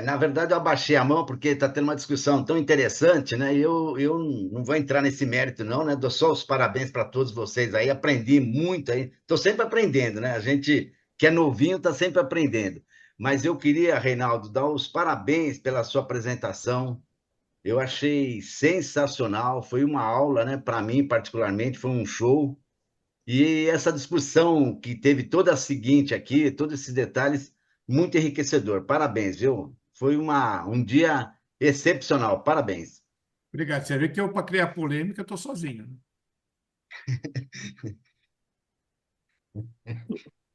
S10: Na verdade, eu abaixei a mão porque está tendo uma discussão tão interessante, né? E eu não vou entrar nesse mérito, não, né? Dou só os parabéns para todos vocês aí. Aprendi muito aí. Estou sempre aprendendo, né? A gente que é novinho está sempre aprendendo. Mas eu queria, Reinaldo, dar os parabéns pela sua apresentação. Eu achei sensacional. Foi uma aula, né? Para mim, particularmente, foi um show. E essa discussão que teve toda a seguinte aqui, todos esses detalhes, muito enriquecedor. Parabéns, viu? Foi um dia excepcional. Parabéns.
S2: Obrigado. Você vê que eu, para criar polêmica, estou sozinho, né?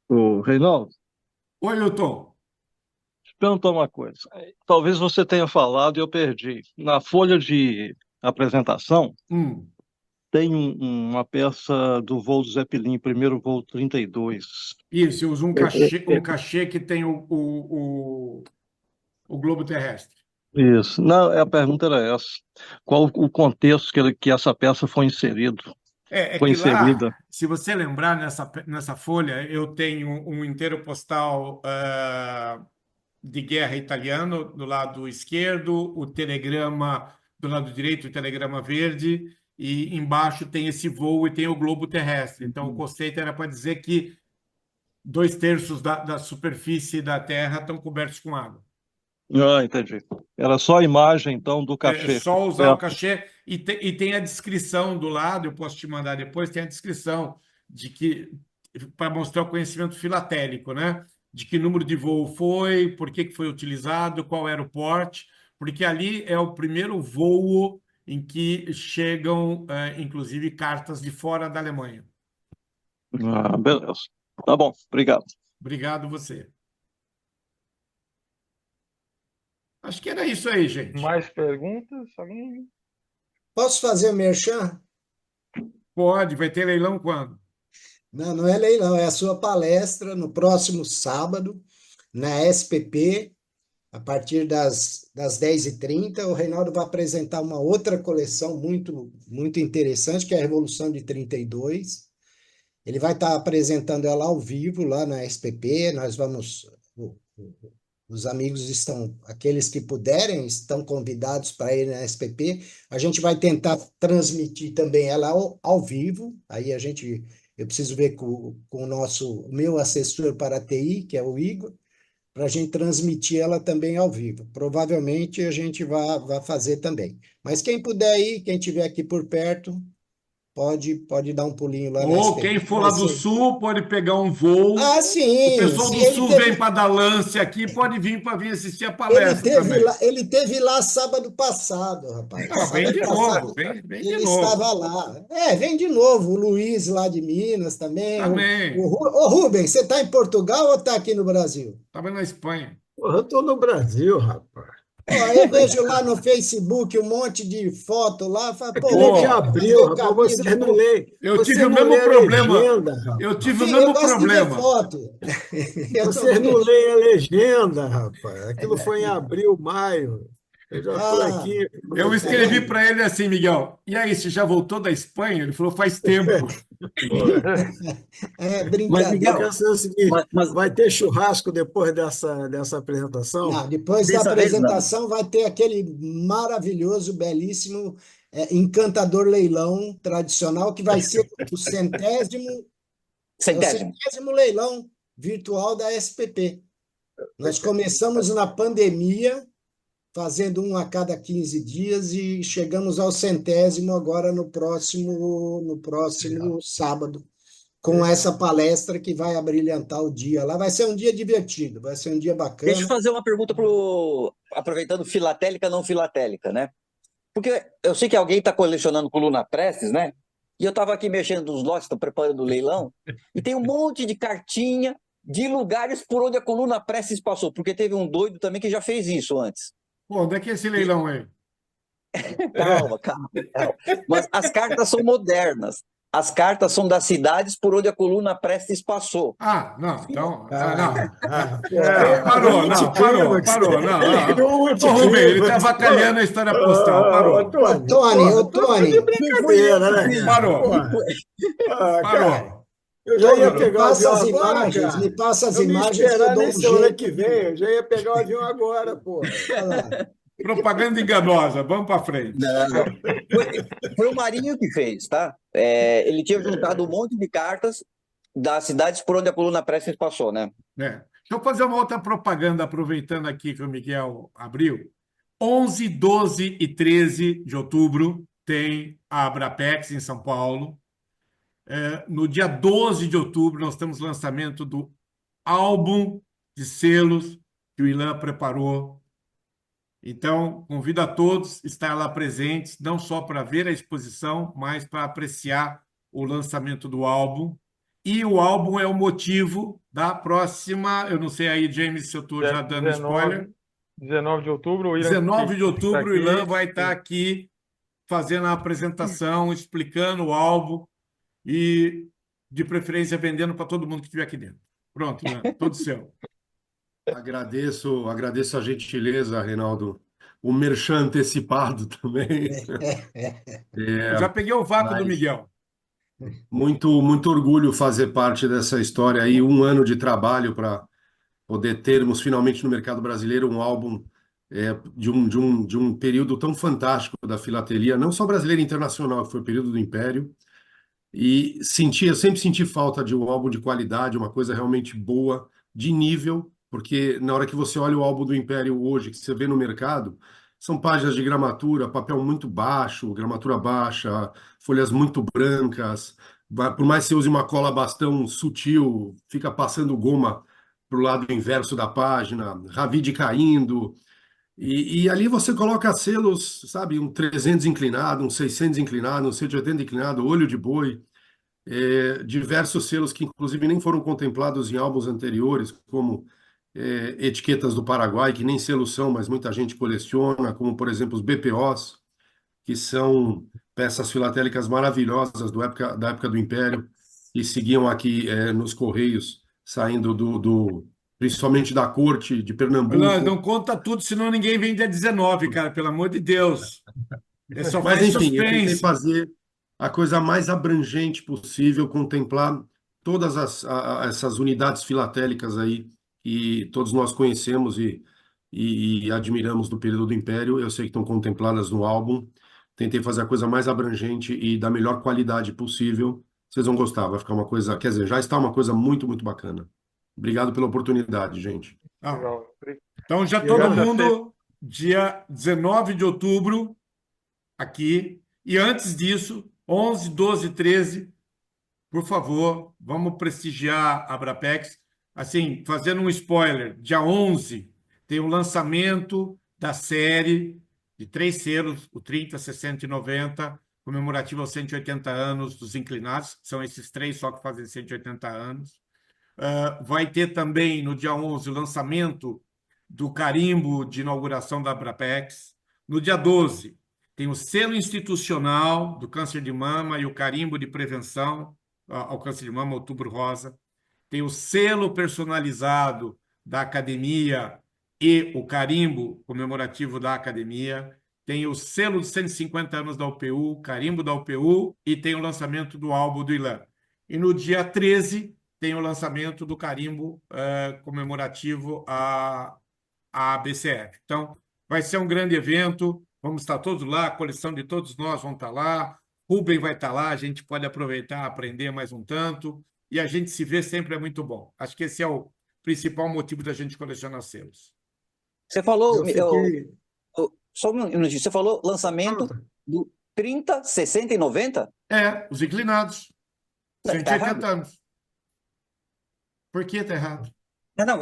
S11: Ô, Reinaldo,
S2: Oi, Hilton.
S11: te perguntar uma coisa. Talvez você tenha falado e eu perdi. Na folha de apresentação, tem uma peça do voo do Zeppelin, primeiro voo 32.
S2: Isso, eu uso um cachê que tem o globo terrestre.
S11: Isso. Não, a pergunta era essa. Qual o contexto que essa peça foi inserida? Foi
S2: Que lá,
S11: inserida.
S2: se você lembrar nessa folha, eu tenho um inteiro postal de guerra italiano do lado esquerdo, o telegrama do lado direito, o telegrama verde, e embaixo tem esse voo e tem o globo terrestre. Então, o conceito era para dizer que 2/3 da superfície da Terra estão cobertos com água.
S11: Ah, entendi. Era só a imagem, então, do
S2: É
S11: cachê.
S2: só usar o cachê e tem a descrição do lado, eu posso te mandar depois, tem a descrição de que para mostrar o conhecimento filatélico, né? De que número de voo foi, por que foi utilizado, qual era o porte, porque ali é o primeiro voo em que chegam, inclusive, cartas de fora da Alemanha.
S11: Ah, beleza. Tá bom, obrigado.
S2: Obrigado você. Acho que era isso aí, gente.
S1: Mais perguntas? Alguém?
S7: Posso fazer o merchan?
S2: Pode, vai ter leilão quando?
S7: Não, não é leilão, é a sua palestra no próximo sábado, na SPP, a partir das 10h30. O Reinaldo vai apresentar uma outra coleção muito, muito interessante, que é a Revolução de 32. Ele vai estar apresentando ela ao vivo lá na SPP. Nós vamos... Os amigos estão, aqueles que puderem, estão convidados para ir na SPP. A gente vai tentar transmitir também ela ao vivo. Aí eu preciso ver com o meu assessor para a TI, que é o Igor, para a gente transmitir ela também ao vivo. Provavelmente a gente vai fazer também. Mas quem puder ir, quem estiver aqui por perto, pode dar um pulinho lá na
S2: Ou
S7: SPP.
S2: quem for lá do Sul pode pegar um voo.
S7: Ah, sim.
S2: O pessoal do Sul vem para dar lance aqui, pode vir para vir assistir a palestra também.
S7: Ele teve lá sábado passado, rapaz.
S2: Vem de novo, vem de
S7: ele
S2: novo.
S7: estava lá. Vem de novo. O Luiz lá de Minas também.
S2: Também.
S7: Ô, Rubens, você está em Portugal ou está aqui no Brasil?
S2: Estava na Espanha.
S9: Porra, eu estou no Brasil, rapaz.
S7: Eu vejo lá no Facebook um monte de foto lá. Falo,
S9: Ele te abriu, rapaz. Você não lê.
S2: Eu tive o mesmo problema.
S9: Legenda,
S2: eu tive o mesmo problema.
S9: Vocês não leem a legenda, rapaz. Aquilo foi em abril, maio. Eu já estou aqui.
S2: Eu escrevi para ele assim, Miguel. E aí, você já voltou da Espanha? Ele falou, faz tempo.
S7: Brincadeira.
S9: Mas vai ter churrasco depois dessa apresentação?
S7: Não, depois da apresentação vai ter aquele maravilhoso, belíssimo, encantador leilão tradicional que vai ser o centésimo leilão virtual da SPP. Nós começamos na pandemia, fazendo um a cada 15 dias e chegamos ao 100º agora no próximo sábado, com essa palestra que vai abrilhantar o dia lá. Vai ser um dia divertido, vai ser um dia bacana.
S4: Deixa eu fazer uma pergunta aproveitando filatélica, não filatélica, né? Porque eu sei que alguém está colecionando coluna Prestes, né? E eu estava aqui mexendo nos lotes, estou preparando o leilão, e tem um monte de cartinha de lugares por onde a coluna Prestes passou, porque teve um doido também que já fez isso antes.
S2: Pô, onde é que é esse leilão aí?
S4: Calma, calma, calma. Mas as cartas são modernas. As cartas são das cidades por onde a coluna Prestes passou.
S2: Ah, não, então.
S9: Parou,
S2: Parou. Não. Ô, Rubem, ele está avacalhando a história postal. Parou.
S7: Tony,
S9: brincadeira, né?
S2: Parou.
S9: Cara, eu já ia pegar o avião agora, cara.
S7: me passa as
S9: Eu me
S7: imagens que
S9: esperar
S7: eu dou um
S9: nesse ano
S7: jeito.
S9: que vem, eu já ia pegar o avião agora, pô.
S7: Olha lá.
S2: Propaganda enganosa, vamos para frente.
S4: Não. Foi o Marinho que fez, tá? Ele tinha juntado um monte de cartas das cidades por onde a coluna Prestes passou, né?
S2: Deixa eu fazer uma outra propaganda, aproveitando aqui que o Miguel abriu. 11, 12 e 13 de outubro tem a Abrapex em São Paulo. No dia 12 de outubro, nós temos o lançamento do álbum de selos que o Ilan preparou. Então, convido a todos a estar lá presentes, não só para ver a exposição, mas para apreciar o lançamento do álbum. E o álbum é o motivo da próxima... Eu não sei aí, James, se eu estou já dando spoiler.
S1: 19 de outubro, o Ilan
S2: 19 de outubro, o Ilan vai estar
S1: Sim.
S2: aqui fazendo a apresentação, explicando o álbum e, de preferência, vendendo para todo mundo que estiver aqui dentro. Pronto, Ilan, todo seu.
S12: Agradeço a gentileza, Reinaldo. O merchan antecipado também.
S2: Eu já peguei o vácuo do Miguel.
S12: Muito orgulho fazer parte dessa história aí, 1 ano de trabalho para poder termos finalmente no mercado brasileiro um álbum de um período tão fantástico da filatelia, não só brasileira e internacional, que foi o período do Império. E eu sempre senti falta de um álbum de qualidade, uma coisa realmente boa, de nível, porque na hora que você olha o álbum do Império hoje, que você vê no mercado, são páginas de gramatura, papel muito baixo, gramatura baixa, folhas muito brancas, por mais que você use uma cola bastão sutil, fica passando goma para o lado inverso da página, ravide caindo, e ali você coloca selos, sabe, um 300 inclinado, um 600 inclinado, um 180 inclinado, olho de boi, diversos selos que inclusive nem foram contemplados em álbuns anteriores, como etiquetas do Paraguai, que nem selos são, mas muita gente coleciona, como por exemplo os BPOs, que são peças filatélicas maravilhosas da época do Império, que seguiam aqui nos Correios, saindo principalmente da corte de Pernambuco.
S2: Não conta tudo, senão ninguém vem dia 19, cara, pelo amor de Deus.
S12: Mas, enfim, eu tentei fazer a coisa mais abrangente possível, contemplar todas essas unidades filatélicas aí que todos nós conhecemos e admiramos do período do Império. Eu sei que estão contempladas no álbum. Tentei fazer a coisa mais abrangente e da melhor qualidade possível. Vocês vão gostar, vai ficar uma coisa... Quer dizer, já está uma coisa muito, muito bacana. Obrigado pela oportunidade, gente.
S2: Então, já todo mundo, dia 19 de outubro, aqui. E antes disso, 11, 12, 13, por favor, vamos prestigiar a Abrapex. Assim, fazendo um spoiler, dia 11 tem o lançamento da série de 3 selos, o 30, 60 e 90, comemorativo aos 180 anos dos inclinados. São esses 3 só que fazem 180 anos. Vai ter também, no dia 11, o lançamento do carimbo de inauguração da Abrapex. No dia 12, tem o selo institucional do câncer de mama e o carimbo de prevenção ao câncer de mama, Outubro Rosa. Tem o selo personalizado da academia e o carimbo comemorativo da academia. Tem o selo de 150 anos da UPU, carimbo da UPU, e tem o lançamento do álbum do Ilan. E no dia 13, tem o lançamento do carimbo comemorativo à ABCF. Então, vai ser um grande evento, vamos estar todos lá, a coleção de todos nós vão estar lá, Rubem vai estar lá, a gente pode aproveitar, aprender mais um tanto, e a gente se vê sempre é muito bom. Acho que esse é o principal motivo da gente colecionar selos.
S4: Você falou... Só um minutinho, você falou lançamento do 30, 60 e 90?
S2: Os inclinados. 180 anos. Por que está errado?
S4: Não,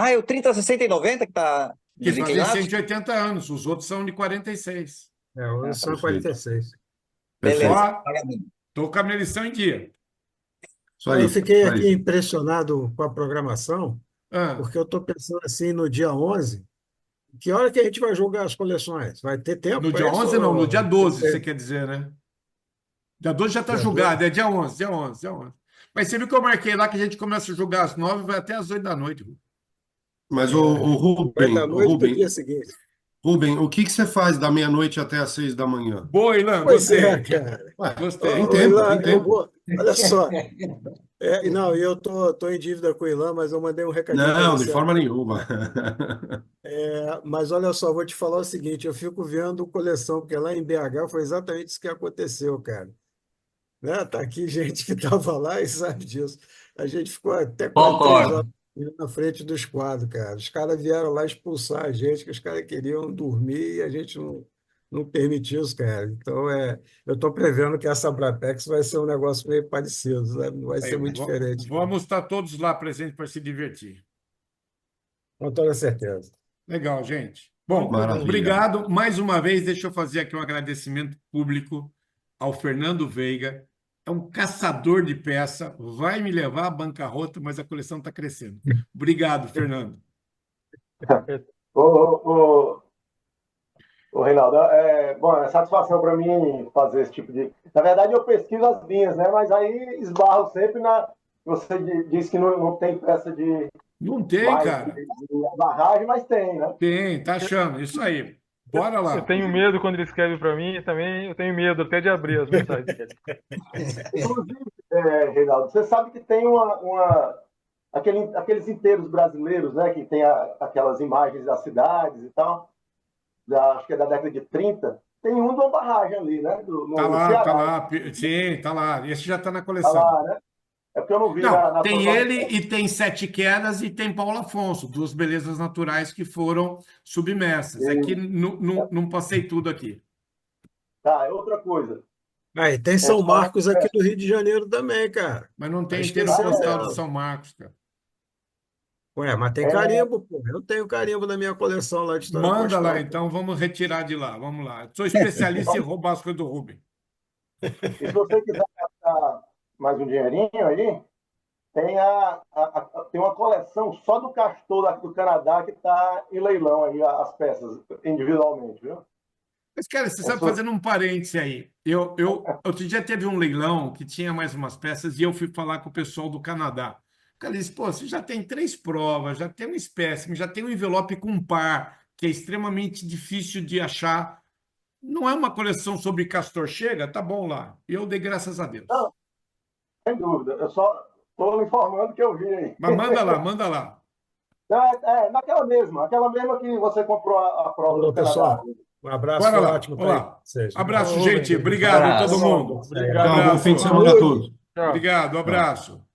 S4: é o 30, 60 e 90 que está...
S2: Que fazem 180 anos, os outros são de 46.
S9: Os são 46.
S4: Beleza.
S2: Estou com a minha lição em dia.
S9: Eu fiquei aqui impressionado com a programação, porque eu estou pensando assim, no dia 11, Que hora que a gente vai jogar as coleções? Vai ter tempo
S2: No
S9: para
S2: dia
S9: isso?
S2: 11 não, no dia 12,
S9: Ou-
S2: você quer dizer, né? Dia 12 já está
S9: Dia
S2: julgado, é dia 11, dia 11, dia 11. Mas você viu que eu marquei lá que a gente começa a jogar às 9 e vai até às 8 da noite.
S12: Mas
S9: Vai da noite do dia seguinte.
S12: Rubem, o que você faz da meia-noite até às 6 da manhã?
S2: Boa, Ilan,
S9: Pois
S2: gostei.
S9: é, cara.
S12: Ué,
S2: Gostei.
S12: tem
S9: Ô,
S12: tempo,
S9: Ilan,
S12: tem
S9: eu
S12: tempo.
S9: vou. Olha só. Não, eu tô em dívida com o Ilan, mas eu mandei um recadinho para
S12: Não, de
S9: você.
S12: forma nenhuma.
S9: Mas olha só, vou te falar o seguinte: eu fico vendo coleção, porque lá em BH foi exatamente isso que aconteceu, cara. Né? Tá aqui gente que estava lá e sabe disso. A gente ficou até quase 3 horas na frente dos quadros, cara. Os caras vieram lá expulsar a gente, que os caras queriam dormir e a gente não permitiu isso, cara. Então, eu estou prevendo que essa Abrapex vai ser um negócio meio parecido, né? Não vai
S2: Aí,
S9: ser muito diferente, não.
S2: vamos estar todos lá presentes para se divertir.
S9: Com toda certeza.
S2: Legal, gente. Bom,
S12: Maravilha.
S2: obrigado. Mais uma vez, deixa eu fazer aqui um agradecimento público ao Fernando Veiga. É um caçador de peça, vai me levar à bancarrota, mas a coleção está crescendo. Obrigado, Fernando.
S6: Ô, Reinaldo, bom, é satisfação para mim fazer esse tipo de. Na verdade, eu pesquiso as linhas, né? Mas aí esbarro sempre na. Você disse que não tem peça de.
S2: Não tem,
S6: mais
S2: cara.
S6: de barragem, mas tem, né?
S2: Tem, tá achando. Isso aí. Bora
S1: Eu
S2: lá.
S1: tenho medo quando ele escreve para mim também, eu tenho medo até de abrir as mensagens dele.
S6: Inclusive, Reinaldo, você sabe que tem aqueles inteiros brasileiros, né? Que tem aquelas imagens das cidades e tal, acho que é da década de 30. Tem um de uma barragem ali, né? No Ceará.
S2: Tá lá. Sim, tá lá. Esse já está na
S6: Tá
S2: coleção.
S6: lá, né? É porque eu não vi
S2: Não,
S6: na
S2: tem
S6: programação.
S2: ele e tem Sete Quedas e tem Paulo Afonso, duas belezas naturais que foram submersas. É que não passei tudo aqui.
S6: Tá, é outra coisa.
S9: E tem São Marcos aqui do Rio de Janeiro também, cara.
S2: Mas não tem
S9: Vai
S2: inteiro
S9: esquecer
S2: postal
S9: dela.
S2: de São Marcos, cara.
S9: Ué, mas tem carimbo, pô. Eu tenho carimbo na minha coleção lá de história
S2: Manda
S9: postal.
S2: lá, então, vamos retirar de lá. Vamos lá. Sou especialista em roubar as coisas do Rubem.
S6: E se você quiser gastar mais um dinheirinho aí, tem uma coleção só do castor aqui do Canadá que está em leilão aí, as peças, individualmente, viu?
S2: Mas, cara, você sabe, fazendo um parêntese aí, outro dia teve um leilão que tinha mais umas peças e eu fui falar com o pessoal do Canadá. O cara disse, pô, você já tem 3 provas, já tem um espécime, já tem um envelope com par, que é extremamente difícil de achar. Não é uma coleção sobre Castor, chega? Tá bom lá. E eu dei graças a Deus.
S6: Não, sem dúvida. Eu só estou informando que eu vi aí.
S2: Mas manda lá, manda lá.
S6: Naquela mesma, aquela mesma que você comprou a prova
S9: Falou,
S6: do Canadá.
S9: pessoal. Um abraço,
S2: Bora
S9: foi
S2: lá.
S9: ótimo
S2: Olá.
S9: estar aí com vocês.
S2: Abraço,
S1: Ô,
S2: gente.
S1: Rubem.
S2: Obrigado a todo
S5: Abraço.
S2: mundo.
S1: Obrigado.
S12: Tchau, bom fim de semana a todos.
S1: Tchau.
S2: Obrigado, abraço.